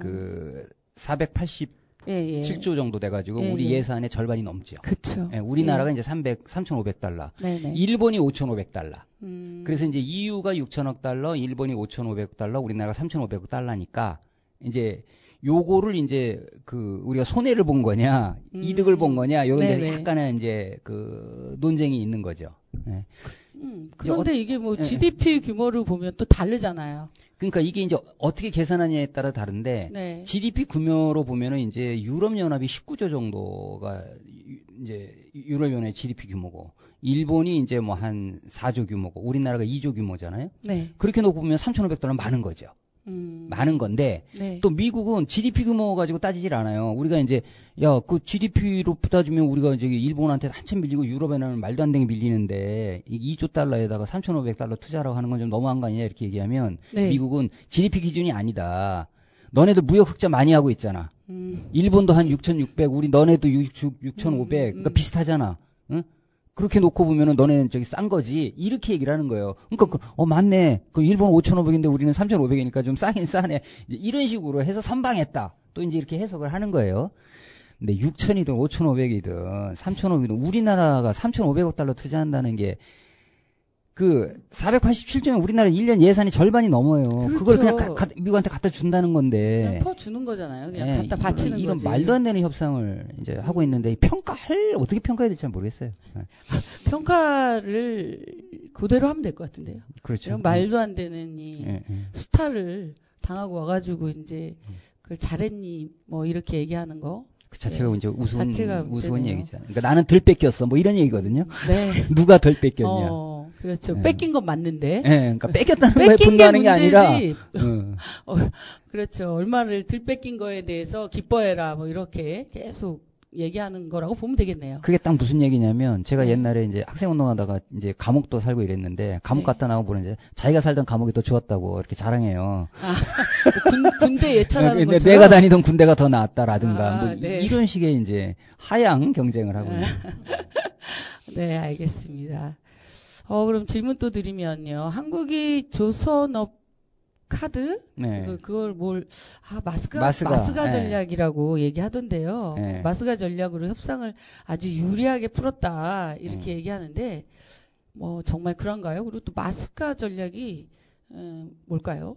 487조 정도 돼가지고 우리 예산의 절반이 넘죠. 그렇죠. 우리나라가 이제 3,500달러. 네네. 일본이 5,500달러. 그래서 이제 EU가 6천억 달러, 일본이 5,500달러, 우리나라가 3,500억 달러니까 이제 요거를 이제 우리가 손해를 본 거냐, 이득을 본 거냐, 요런 데서 네네. 약간의 이제 논쟁이 있는 거죠. 네. 그런데 이게 GDP 규모를 보면 또 다르잖아요. 그러니까 이게 이제 어떻게 계산하냐에 따라 다른데 네. GDP 규모로 보면은 이제 유럽연합이 19조 정도가 이제 유럽연합의 GDP 규모고 일본이 이제 한 4조 규모고 우리나라가 2조 규모잖아요. 네. 그렇게 놓고 보면 3,500달러 많은 거죠. 많은 건데 네. 또 미국은 GDP 규모 가지고 따지질 않아요. 우리가 이제 야, 그 GDP로 따지면 우리가 저기 일본한테 한참 밀리고 유럽에는 말도 안 되게 밀리는데 2조 달러에다가 3,500달러 투자라고 하는 건 좀 너무한 거 아니냐 이렇게 얘기하면 네. 미국은 GDP 기준이 아니다. 너네들 무역 흑자 많이 하고 있잖아. 일본도 한 6,600, 우리 너네도 6,500. 그러니까 비슷하잖아. 응? 그렇게 놓고 보면은 너네는 저기 싼 거지. 이렇게 얘기를 하는 거예요. 그러니까 맞네. 그 일본 5,500인데 우리는 3,500이니까 좀 싸긴 싸네. 이제 이런 식으로 해서 선방했다. 또 이제 이렇게 해석을 하는 거예요. 근데 6,000이든 5,500이든 3,500이든 우리나라가 3,500억 달러 투자한다는 게 그 487조면 우리나라 1년 예산이 절반이 넘어요. 그렇죠. 그걸 그냥 미국한테 갖다 준다는 건데. 그냥 퍼주는 거잖아요. 그냥 예, 갖다 바치는 이런 거지. 말도 안 되는 협상을 이제 하고 있는데 어떻게 평가해야 될지 잘 모르겠어요. 예. 평가를 그대로 하면 될 것 같은데요. 그렇죠. 이런 말도 안 되는 이 예, 예. 수탈을 당하고 와가지고 이제 그걸 잘했니 뭐 이렇게 얘기하는 거. 그 자체가 이제 우스운 자체가 문제네요. 얘기잖아요. 그러니까 나는 덜 뺏겼어. 뭐 이런 얘기거든요. 네. 누가 덜 뺏겼냐. 그렇죠. 예. 뺏긴 건 맞는데. 예, 그러니까 뺏겼다는 거에 뺏긴 게 분노하는 게 아니라. 문제지. 어. 그렇죠. 얼마를 덜 뺏긴 거에 대해서 기뻐해라. 뭐 이렇게 계속 얘기하는 거라고 보면 되겠네요. 그게 딱 무슨 얘기냐면 제가 네. 옛날에 이제 학생 운동하다가 이제 감옥도 살고 이랬는데 감옥 네. 갔다 나오고 이제 자기가 살던 감옥이 더 좋았다고 이렇게 자랑해요. 군대 예찬하는 근데 것처럼. 내가 다니던 군대가 더 나았다라든가 아, 뭐 네. 이런 식의 이제 하향 경쟁을 하고 있는. 네, 알겠습니다. 그럼 질문 또 드리면요. 한국이 조선업 카드? 네. 그걸 마스가 네. 전략이라고 얘기하던데요. 네. 마스가 전략으로 협상을 아주 유리하게 풀었다. 이렇게 얘기하는데, 뭐, 정말 그런가요? 그리고 또 마스가 전략이, 뭘까요?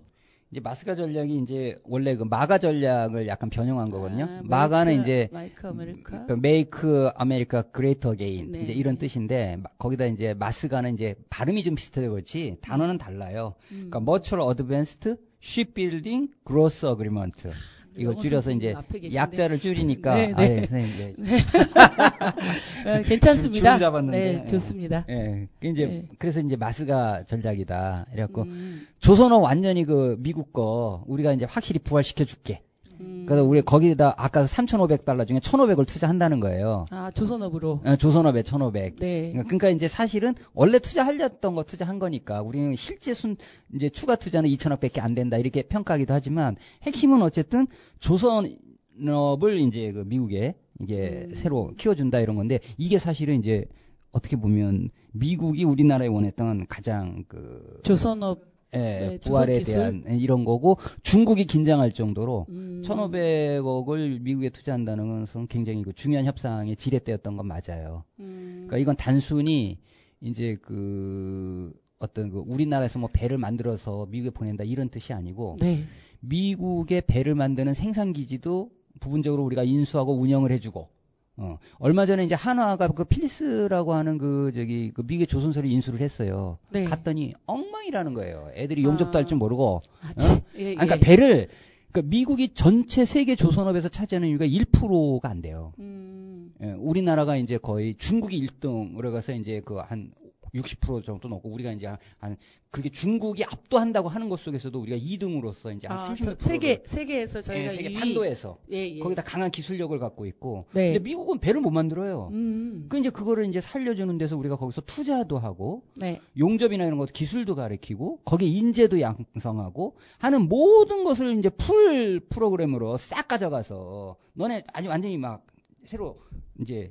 이제 마스가 전략이 이제 원래 그 마가 전략을 약간 변형한 거거든요. 아, 마가는 이제 마이크 아메리카? 그 Make America Great Again 네. 이제 이런 뜻인데 거기다 이제 마스가는 이제 발음이 좀 비슷해서 그렇지 단어는 달라요. 그러니까 Mutual Advanced Shipbuilding Growth Agreement 이걸 영어 줄여서 선생님 이제 앞에 계신데. 약자를 줄이니까 네, 네. 아, 예, 선생님 네. 괜찮습니다. 주름 잡았는데. 네, 좋습니다. 예, 이제 네. 그래서 이제 마스가 전략이다. 이래갖고 음. 조선업 완전히 그 미국 거 우리가 이제 확실히 부활시켜 줄게. 그래서 우리 거기다 아까 3,500달러 중에 1,500을 투자한다는 거예요. 조선업으로. 조선업에 1,500. 네. 그러니까 이제 사실은 원래 투자하려던 거 투자한 거니까 우리는 실제 이제 추가 투자는 2,000억밖에 안 된다 이렇게 평가하기도 하지만 핵심은 어쨌든 조선업을 이제 그 미국에 이게 새로 키워준다 이런 건데 이게 사실은 이제 어떻게 보면 미국이 우리나라에 원했던 가장 그 조선업. 예, 네, 부활에 조선 기술? 대한 이런 거고 중국이 긴장할 정도로 1,500억을 미국에 투자한다는 것은 굉장히 그 중요한 협상의 지렛대였던 건 맞아요. 그러니까 이건 단순히 이제 그 어떤 그 우리나라에서 뭐 배를 만들어서 미국에 보낸다 이런 뜻이 아니고 네. 미국의 배를 만드는 생산 기지도 부분적으로 우리가 인수하고 운영을 해주고 얼마 전에 이제 한화가 그 필리스라고 하는 그 미국의 조선소를 인수를 했어요. 네. 갔더니 엉망이라는 거예요. 애들이 용접도 할 줄 모르고. 예, 그러니까 배를 그러니까 미국이 전체 세계 조선업에서 차지하는 이유가 1%가 안 돼요. 예, 우리나라가 이제 거의 중국이 1등으로 가서 이제 그 한 60% 정도 넘고 우리가 이제 한 그게 중국이 압도한다고 하는 것 속에서도 우리가 2등으로서 이제 한 30%. 세계에서 저희가 세계 2위. 판도에서 예. 거기다 강한 기술력을 갖고 있고. 네. 근데 미국은 배를 못 만들어요. 그 이제 그거를 이제 살려주는 데서 우리가 거기서 투자도 하고 네. 용접이나 이런 것도 기술도 가르치고 거기에 인재도 양성하고 하는 모든 것을 이제 풀 프로그램으로 싹 가져가서 너네 아주 완전히 막 새로 이제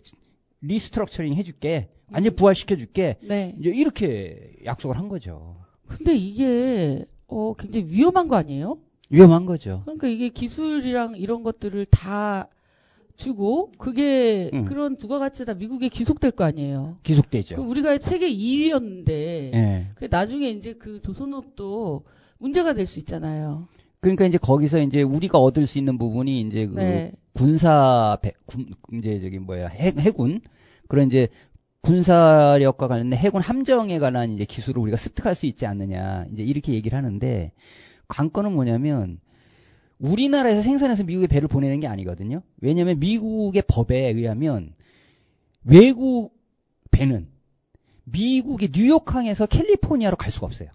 리스트럭처링 해줄게. 완전 부활시켜줄게. 네. 이제 이렇게 약속을 한 거죠. 근데 이게 굉장히 위험한 거 아니에요? 위험한 거죠. 그러니까 이게 기술이랑 이런 것들을 다 주고 그게 그런 부가가치가 미국에 귀속될 거 아니에요. 기속되죠. 그 우리가 세계 2위였는데 예. 그 나중에 이제 그 조선업도 문제가 될 수 있잖아요. 그러니까 이제 거기서 이제 우리가 얻을 수 있는 부분이 이제 그 네. 이제 해군 그런 이제 군사력과 관련된 해군 함정에 관한 이제 기술을 우리가 습득할 수 있지 않느냐 이제 이렇게 얘기를 하는데 관건은 뭐냐면 우리나라에서 생산해서 미국에 배를 보내는 게 아니거든요. 왜냐하면 미국의 법에 의하면 외국 배는 미국의 뉴욕항에서 캘리포니아로 갈 수가 없어요.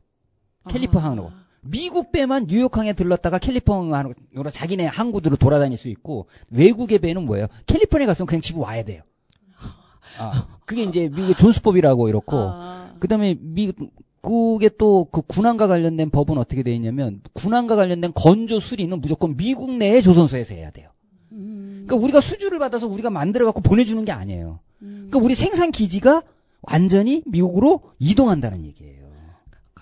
캘리포니아항으로. 미국 배만 뉴욕항에 들렀다가 캘리포니아로 자기네 항구들로 돌아다닐 수 있고, 외국의 배는 뭐예요? 캘리포니아 갔으면 그냥 집에 와야 돼요. 그게 이제 미국의 존스법이라고 이렇고, 그 다음에 미국의 또 그 군함과 관련된 법은 어떻게 돼 있냐면, 군함과 관련된 건조 수리는 무조건 미국 내의 조선소에서 해야 돼요. 그러니까 우리가 수주를 받아서 우리가 만들어갖고 보내주는 게 아니에요. 그러니까 우리 생산 기지가 완전히 미국으로 이동한다는 얘기예요.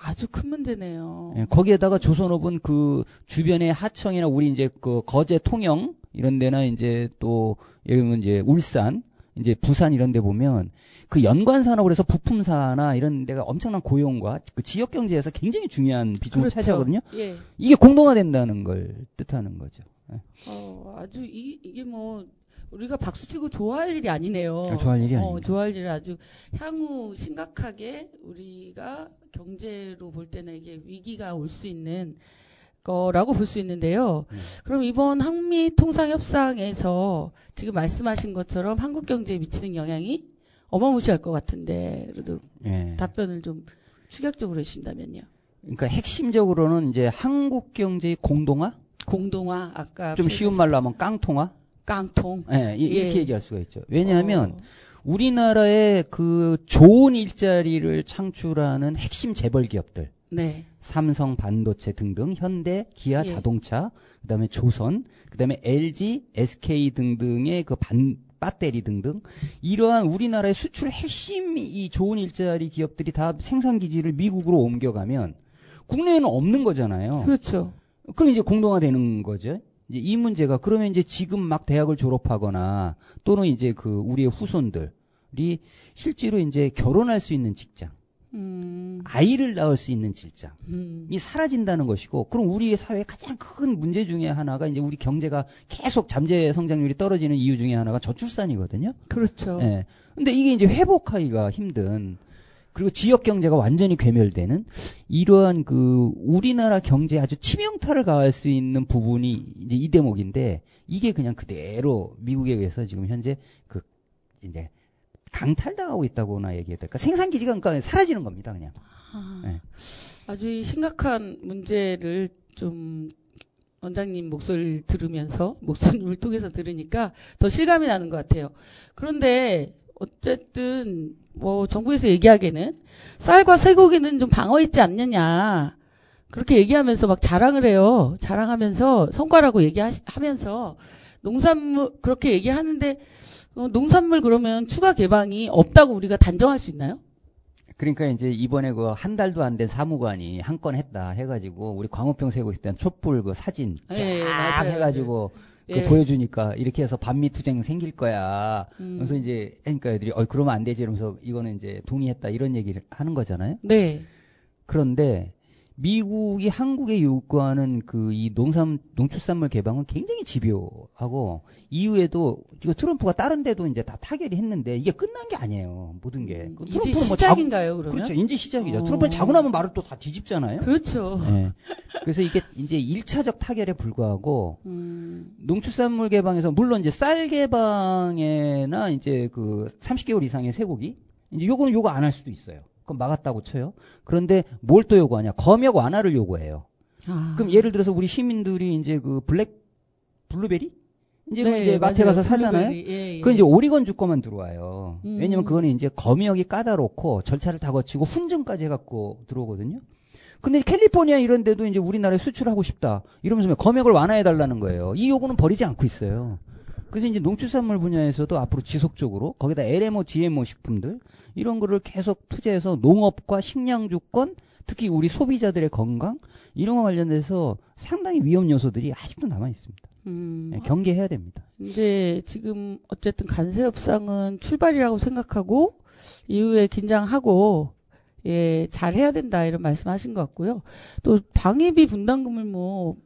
아주 큰 문제네요. 예, 거기에다가 조선업은 그 주변의 하청이나 우리 이제 그 거제 통영 이런 데나 이제 또 예를 들면 이제 울산, 이제 부산 이런 데 보면 그 연관 산업으로 해서 부품사나 이런 데가 엄청난 고용과 그 지역 경제에서 굉장히 중요한 비중을 그렇죠. 차지하거든요. 예. 이게 공동화된다는 걸 뜻하는 거죠. 예. 아주 이게 뭐 우리가 박수치고 좋아할 일이 아니네요. 좋아할 일이 아니에요. 좋아할 일을 아주 향후 심각하게 우리가 경제로 볼 때는 이게 위기가 올 수 있는 거라고 볼 수 있는데요. 그럼 이번 한미 통상 협상에서 지금 말씀하신 것처럼 한국 경제에 미치는 영향이 어마무시할 것 같은데 그래도 예. 답변을 좀 축약적으로 해주신다면요. 그러니까 핵심적으로는 이제 한국 경제의 공동화? 공동화 아까 좀 쉬운 말로 하면 깡통화? 깡통. 예, 이렇게 예. 얘기할 수가 있죠. 왜냐하면 우리나라의 그 좋은 일자리를 창출하는 핵심 재벌 기업들, 네. 삼성 반도체 등등, 현대, 기아 예. 자동차, 그다음에 조선, 그다음에 LG, SK 등등의 그 배터리 등등 이러한 우리나라의 수출 핵심 이 좋은 일자리 기업들이 다 생산 기지를 미국으로 옮겨가면 국내에는 없는 거잖아요. 그렇죠. 그럼 이제 공동화되는 거죠. 이제 이 문제가 그러면 이제 지금 막 대학을 졸업하거나 또는 이제 그 우리의 후손들이 실제로 이제 결혼할 수 있는 직장, 아이를 낳을 수 있는 직장이 사라진다는 것이고, 그럼 우리의 사회의 가장 큰 문제 중에 하나가 이제 우리 경제가 계속 잠재 성장률이 떨어지는 이유 중에 하나가 저출산이거든요. 그렇죠. 예. 근데 이게 이제 회복하기가 힘든, 그리고 지역 경제가 완전히 괴멸되는 이러한 그 우리나라 경제에 아주 치명타를 가할 수 있는 부분이 이제 이 대목인데, 이게 그냥 그대로 미국에 의해서 지금 현재 그 이제 강탈당하고 있다고나 얘기해야 될까? 생산 기지가 그러니까 사라지는 겁니다, 그냥. 네. 아주 심각한 문제를 좀 원장님 목소리를 들으면서 목소리를 통해서 들으니까 더 실감이 나는 것 같아요. 그런데 어쨌든 뭐 정부에서 얘기하기에는 쌀과 쇠고기는 좀 방어했지 않느냐 그렇게 얘기하면서 막 자랑을 해요. 자랑하면서 성과라고 얘기하면서 농산물 그렇게 얘기하는데 농산물 그러면 추가 개방이 없다고 우리가 단정할 수 있나요? 그러니까 이제 이번에 그 한 달도 안 된 사무관이 한 건 했다 해가지고 우리 광우병 세고 있던 촛불 그 사진 쫙 맞아요. 해가지고 그 예. 보여주니까 이렇게 해서 반미투쟁 생길 거야. 그래서 이제 그러니까 애들이 그러면 안 되지 이러면서 이거는 이제 동의했다 이런 얘기를 하는 거잖아요. 네. 그런데 미국이 한국에 요구하는 그 이 농축산물 개방은 굉장히 집요하고 이후에도 이거 트럼프가 다른 데도 이제 다 타결이 했는데 이게 끝난 게 아니에요. 모든 게. 이제 시작인가요, 그러면? 그렇죠. 이제 시작이죠. 트럼프는 자고 나면 말을 또 다 뒤집잖아요. 그렇죠. 네. 그래서 이게 이제 1차적 타결에 불과하고 농축산물 개방에서 물론 이제 쌀 개방에나 이제 그 30개월 이상의 쇠고기 이제 요거는 요거 안 할 수도 있어요. 그럼 막았다고 쳐요. 그런데 뭘 또 요구하냐? 검역 완화를 요구해요. 그럼 예를 들어서 우리 시민들이 이제 그 블루베리? 이제 네, 이제 마트에 맞아요. 가서 사잖아요. 예. 그건 이제 오리건 주권만 들어와요. 왜냐면 그거는 이제 검역이 까다롭고 절차를 다 거치고 훈증까지 해갖고 들어오거든요. 근데 캘리포니아 이런 데도 이제 우리나라에 수출하고 싶다. 이러면서 검역을 완화해달라는 거예요. 이 요구는 버리지 않고 있어요. 그래서 이제 농축산물 분야에서도 앞으로 지속적으로 거기다 LMO, GMO 식품들 이런 거를 계속 투자해서 농업과 식량주권, 특히 우리 소비자들의 건강 이런 거 관련돼서 상당히 위험 요소들이 아직도 남아 있습니다. 네, 경계해야 됩니다. 이제 지금 어쨌든 간세 협상은 출발이라고 생각하고 이후에 긴장하고 예, 잘 해야 된다 이런 말씀하신 것 같고요. 또 방위비 분담금을 뭐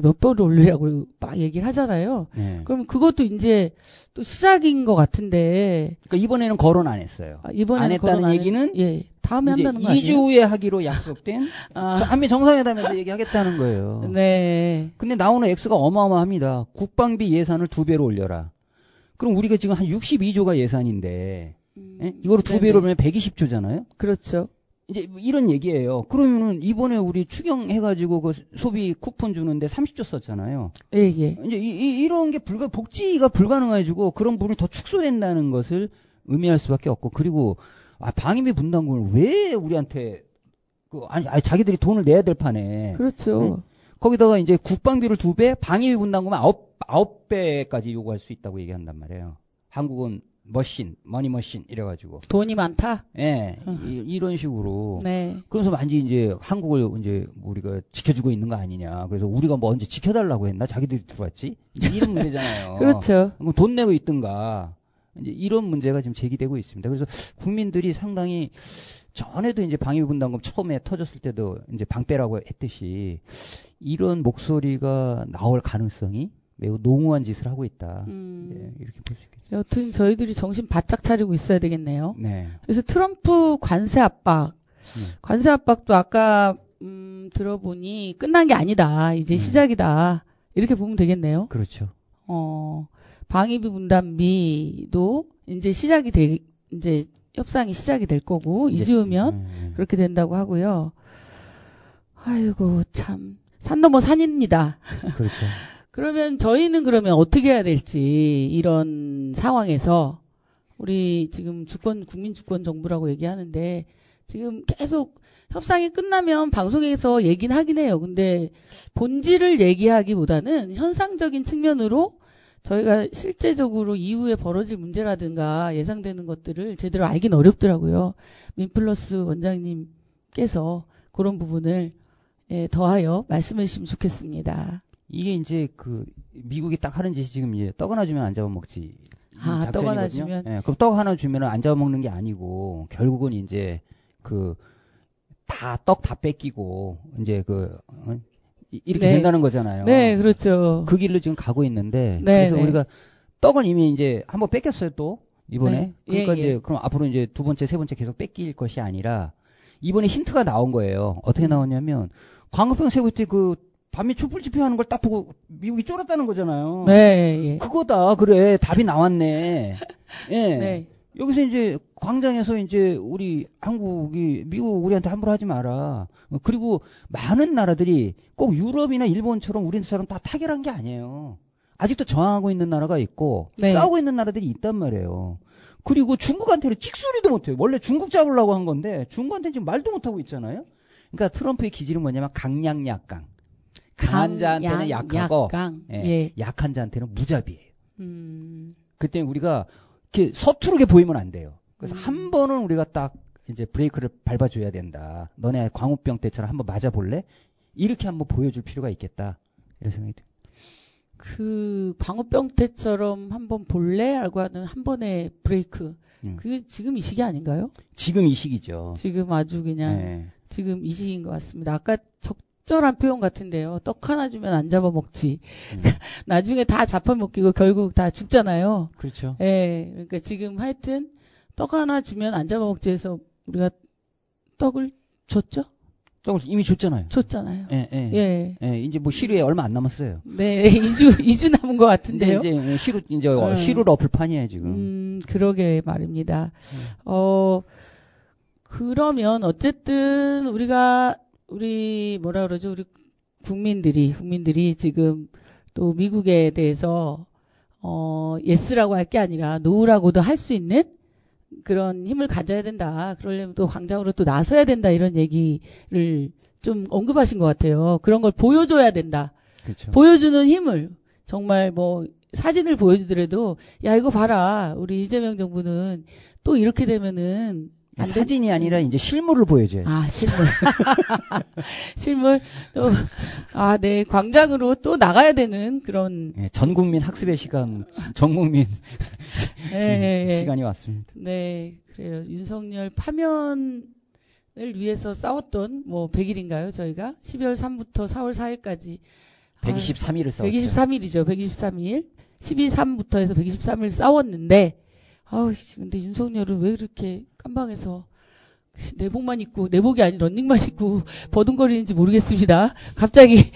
몇 번을 올리라고 막 얘기를 하잖아요. 네. 그럼 그것도 이제 또 시작인 것 같은데. 그러니까 이번에는 거론 안 했어요. 이번에는 안 했다는 얘기는 예, 다음에 이제 한다는 거 아니에요? 2주 후에 하기로 약속된 한미 정상회담에서 얘기하겠다는 거예요. 네. 근데 나오는 액수가 어마어마합니다. 국방비 예산을 2배로 올려라. 그럼 우리가 지금 한 62조가 예산인데 예? 이거를 2배로 올리면 120조잖아요. 그렇죠. 이제 이런 얘기예요. 그러면은 이번에 우리 추경해가지고 그 소비 쿠폰 주는데 30조 썼잖아요. 예, 예. 이제 이런 게 복지가 불가능해지고 그런 부분이 더 축소된다는 것을 의미할 수밖에 없고, 그리고 방위비 분담금을 왜 우리한테 아니 자기들이 돈을 내야 될 판에. 그렇죠. 응? 거기다가 이제 국방비를 2배, 방위비 분담금은 9배까지 요구할 수 있다고 얘기한단 말이에요. 한국은 머니머신 이래가지고. 돈이 많다? 예, 이런 식으로. 네. 그래서 완전히 이제 한국을 이제 우리가 지켜주고 있는 거 아니냐. 그래서 우리가 뭐 언제 지켜달라고 했나? 자기들이 들어왔지? 이런 문제잖아요. 그렇죠. 그럼 돈 내고 있든가. 이제 이런 문제가 지금 제기되고 있습니다. 그래서 국민들이 상당히 전에도 이제 방위비 분담금 처음에 터졌을 때도 이제 방빼라고 했듯이 이런 목소리가 나올 가능성이 매우 농후한 짓을 하고 있다. 네, 이렇게 볼 수 있겠죠. 여튼 저희들이 정신 바짝 차리고 있어야 되겠네요. 네. 그래서 트럼프 관세 압박도 아까 들어보니 끝난 게 아니다. 이제 시작이다. 이렇게 보면 되겠네요. 그렇죠. 방위비 분담비도 이제 이제 협상이 시작이 될 거고, 2주 후면 그렇게 된다고 하고요. 아이고, 참. 산 넘어 산입니다. 그렇죠. 그러면 저희는 그러면 어떻게 해야 될지, 이런 상황에서, 우리 지금 국민 주권 정부라고 얘기하는데, 지금 계속 협상이 끝나면 방송에서 얘기는 하긴 해요. 근데 본질을 얘기하기보다는 현상적인 측면으로 저희가 실제적으로 이후에 벌어질 문제라든가 예상되는 것들을 제대로 알긴 어렵더라고요. 민플러스 원장님께서 그런 부분을 더하여 말씀해 주시면 좋겠습니다. 이게 이제 미국이 딱 하는 짓이 지금 이제 떡 하나 주면 안 잡아먹지. 떡 하나 주면? 예, 그럼 떡 하나 주면 안 잡아먹는 게 아니고, 결국은 이제 떡 다 뺏기고, 이제 이렇게 네. 된다는 거잖아요. 네, 그렇죠. 그 길로 지금 가고 있는데, 네, 그래서 네. 우리가 떡을 이미 이제 한번 뺏겼어요, 또 이번에. 네. 그러니까 예, 이제 예. 그럼 앞으로 이제 두 번째, 세 번째 계속 뺏길 것이 아니라 이번에 힌트가 나온 거예요. 어떻게 나왔냐면 광우병 세울 때 반미 촛불 집회하는 걸 딱 보고 미국이 쫄았다는 거잖아요. 네, 예. 그거다. 그래, 답이 나왔네. 예. 네. 여기서 이제 광장에서 이제 미국 우리한테 함부로 하지 마라. 그리고 많은 나라들이 꼭 유럽이나 일본처럼 우리처럼 다 타결한 게 아니에요. 아직도 저항하고 있는 나라가 있고, 네. 싸우고 있는 나라들이 있단 말이에요. 그리고 중국한테는 찍소리도 못해요. 원래 중국 잡으려고 한 건데 중국한테는 지금 말도 못하고 있잖아요. 그러니까 트럼프의 기질은 뭐냐면 강약약강. 강한 자한테는 약하고, 예. 약한 자한테는 무자비해요. 그때 우리가 이렇게 서투르게 보이면 안 돼요. 그래서 한 번은 우리가 딱 이제 브레이크를 밟아줘야 된다. 너네 광우병 때처럼 한번 맞아볼래? 이렇게 한번 보여줄 필요가 있겠다. 이런 생각이 들어요. 광우병 때처럼 한번 볼래? 라고 하는 한 번의 브레이크. 그게 지금 이 시기 아닌가요? 지금 이 시기죠. 지금 아주 그냥, 네. 지금 이 시기인 것 같습니다. 아까 적절한 표현 같은데요. 떡 하나 주면 안 잡아먹지. 나중에 다 잡아먹히고 결국 다 죽잖아요. 그렇죠. 예. 그러니까 지금 하여튼 떡 하나 주면 안 잡아먹지 해서 우리가 떡을 줬죠? 떡을 이미 줬잖아요. 줬잖아요. 예, 예. 예. 예, 이제 뭐 시루에 얼마 안 남았어요. 네, 2주 남은 것 같은데요. 근데 이제 시루를 엎을 판이에요, 지금. 그러게 말입니다. 그러면 어쨌든 우리 뭐라 그러죠? 우리 국민들이 지금 또 미국에 대해서 예스라고 할 게 아니라 노라고도 할 수 있는 그런 힘을 가져야 된다. 그러려면 또 광장으로 또 나서야 된다. 이런 얘기를 좀 언급하신 것 같아요. 그런 걸 보여줘야 된다. 그렇죠. 보여주는 힘을 정말 사진을 보여주더라도 야 이거 봐라. 우리 이재명 정부는 또 이렇게 되면은 사진이 아니라 이제 실물을 보여줘야죠. 실물. 실물. 또, 네. 광장으로 또 나가야 되는 그런. 예, 전 국민 학습의 시간, 전 국민 시간이 왔습니다. 네. 그래요. 윤석열 파면을 위해서 싸웠던 100일인가요, 저희가? 12월 3부터 4월 4일까지. 123일을 싸웠죠. 123일이죠. 123일. 12.3부터 해서 123일 싸웠는데, 근데 윤석열은 왜 그렇게 깜방에서 내복이 아닌 런닝만 입고 버둥거리는지 모르겠습니다. 갑자기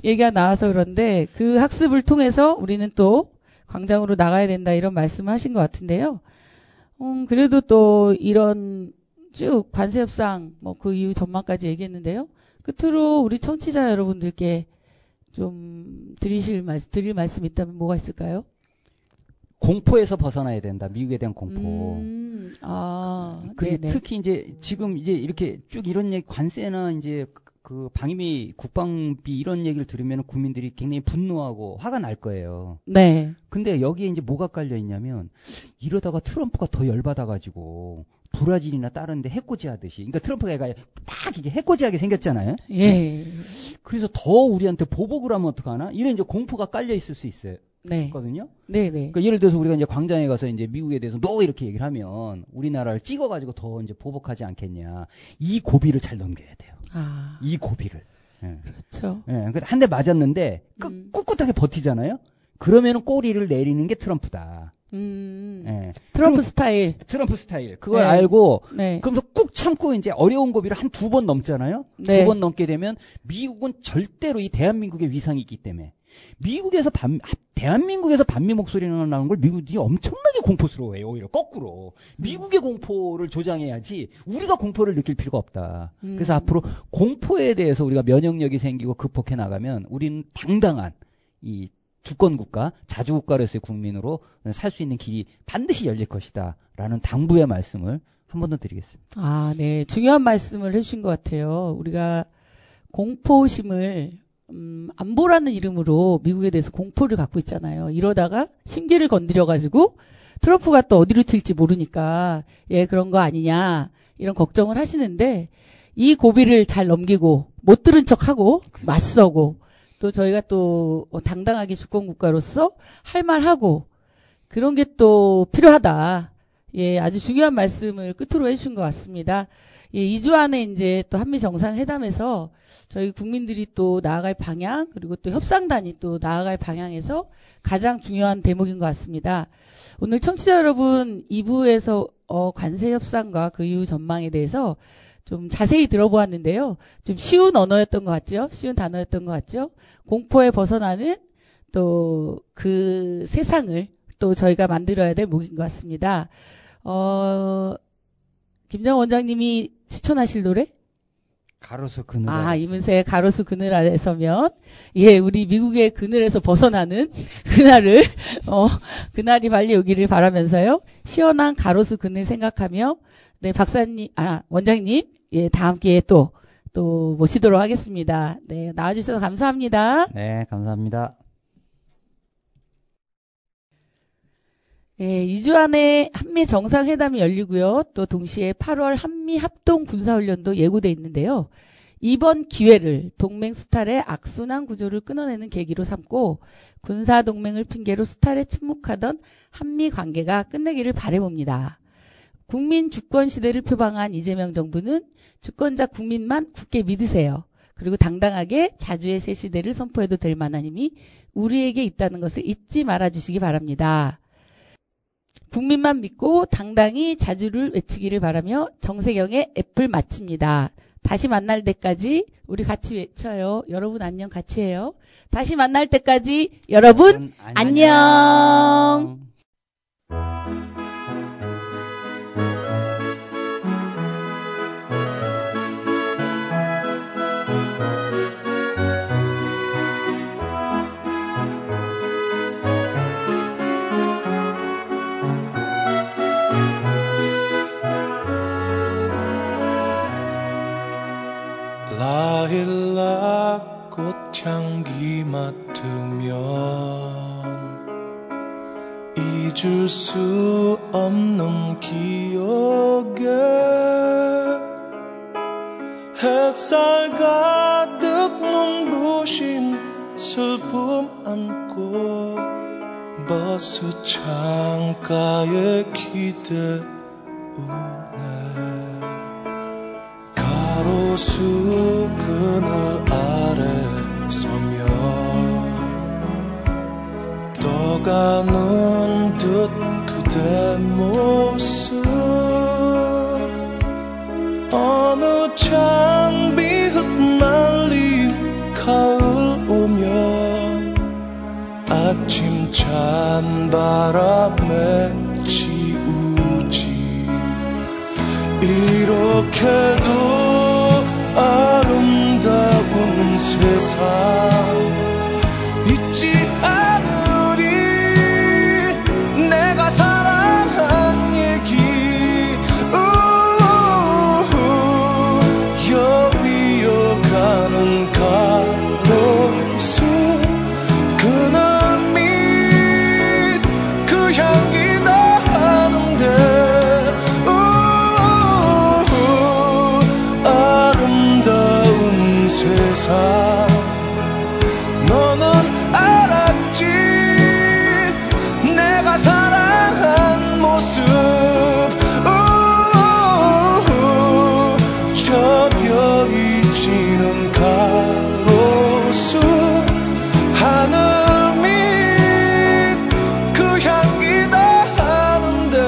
얘기가 나와서 그런데 그 학습을 통해서 우리는 또 광장으로 나가야 된다 이런 말씀을 하신 것 같은데요. 그래도 또 이런 쭉 관세 협상 뭐 그 이후 전망까지 얘기했는데요. 끝으로 우리 청취자 여러분들께 좀 드릴 말씀 있다면 뭐가 있을까요? 공포에서 벗어나야 된다. 미국에 대한 공포. 네네. 특히 이제 지금 이제 이렇게 쭉 이런 얘기, 관세나 이제 그 방위비, 국방비 이런 얘기를 들으면 국민들이 굉장히 분노하고 화가 날 거예요. 네. 근데 여기에 이제 뭐가 깔려 있냐면 이러다가 트럼프가 더 열받아가지고 브라질이나 다른데 해코지 하듯이. 그러니까 트럼프가 딱 이게 해코지하게 생겼잖아요. 예. 그래서 더 우리한테 보복을 하면 어떡하나? 이런 이제 공포가 깔려 있을 수 있어요. 네. 거든요. 네네. 그러니까 예를 들어서 우리가 이제 광장에 가서 이제 미국에 대해서 너 이렇게 얘기를 하면 우리나라를 찍어가지고 더 이제 보복하지 않겠냐. 이 고비를 잘 넘겨야 돼요. 이 고비를. 예. 그렇죠. 예. 한 대 맞았는데 꿋꿋하게 버티잖아요. 그러면은 꼬리를 내리는 게 트럼프다. 예. 트럼프 스타일. 트럼프 스타일. 그걸 알고 네. 그러면서 꾹 참고 이제 어려운 고비를 한 2번 넘잖아요. 네. 2번 넘게 되면 미국은 절대로 이 대한민국의 위상이 있기 때문에 대한민국에서 반미 목소리가 나는 걸 미국이 엄청나게 공포스러워해요. 오히려 거꾸로. 미국의 공포를 조장해야지 우리가 공포를 느낄 필요가 없다. 그래서 앞으로 공포에 대해서 우리가 면역력이 생기고 극복해 나가면 우리는 당당한 이 주권국가, 자주국가로서의 국민으로 살 수 있는 길이 반드시 열릴 것이다. 라는 당부의 말씀을 한 번 더 드리겠습니다. 네. 중요한 말씀을 해주신 것 같아요. 우리가 공포심을 안보라는 이름으로 미국에 대해서 공포를 갖고 있잖아요. 이러다가 심기를 건드려가지고 트럼프가 또 어디로 튈지 모르니까 그런 거 아니냐 이런 걱정을 하시는데 이 고비를 잘 넘기고 못 들은 척하고 맞서고 또 저희가 또 당당하게 주권국가로서 할 말하고 그런 게 또 필요하다. 아주 중요한 말씀을 끝으로 해주신 것 같습니다. 2주 안에 이제 또 한미 정상회담에서 저희 국민들이 또 나아갈 방향 그리고 또 협상단이 또 나아갈 방향에서 가장 중요한 대목인 것 같습니다. 오늘 청취자 여러분 2부에서 관세 협상과 그 이후 전망에 대해서 좀 자세히 들어보았는데요. 좀 쉬운 언어였던 것 같죠? 쉬운 단어였던 것 같죠? 공포에 벗어나는 또 그 세상을 또 저희가 만들어야 될 목인 것 같습니다. 김정은 원장님이 추천하실 노래? 가로수 그늘 아래. 이문세의 가로수 그늘 아래 서면. 우리 미국의 그늘에서 벗어나는 그날을, 그날이 빨리 오기를 바라면서요. 시원한 가로수 그늘 생각하며, 네, 박사님, 원장님, 다음 기회에 또 모시도록 하겠습니다. 네, 나와주셔서 감사합니다. 네, 감사합니다. 2주 안에 한미 정상회담이 열리고요. 또 동시에 8월 한미 합동 군사훈련도 예고돼 있는데요. 이번 기회를 동맹 수탈의 악순환 구조를 끊어내는 계기로 삼고 군사동맹을 핑계로 수탈에 침묵하던 한미 관계가 끝내기를 바라봅니다. 국민 주권 시대를 표방한 이재명 정부는 주권자 국민만 굳게 믿으세요. 그리고 당당하게 자주의 새 시대를 선포해도 될 만한 힘이 우리에게 있다는 것을 잊지 말아주시기 바랍니다. 국민만 믿고 당당히 자주를 외치기를 바라며 정세경의 애플 마칩니다. 다시 만날 때까지 우리 같이 외쳐요. 여러분 안녕 같이 해요. 다시 만날 때까지 여러분 안녕. 라일락 꽃향기 맡으면 잊을 수 없는 기억에 햇살 가득 눈부신 슬픔 안고 버스 창가에 기대우네 가로수 그늘 아래 서면 떠가는 듯 그대 모습 어느 장비 흩날린 가을 오면 아침 찬바람에 지우지 이렇게도 아름다운 세상 잊지 않으리 내가 사랑한 얘기 여위어가는 가로수 그늘 밑 그 향기 나는데 아름다운 세상 너는 알았지 내가 사랑한 모습 저 별이 지는 가로수 하늘 밑 그 향기 나는데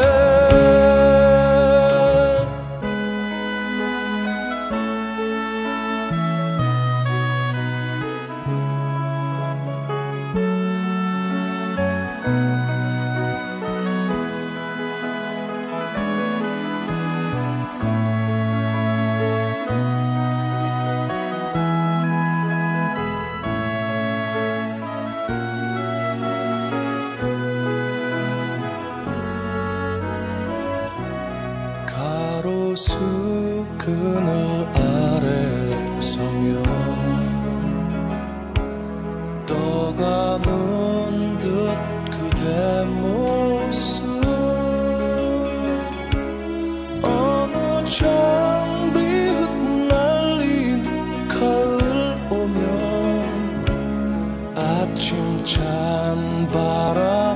가로수 그늘 아래 서면 떠가는 듯 그대 모습 어느 장비 흩날린 가을 오면 아침 찬 바람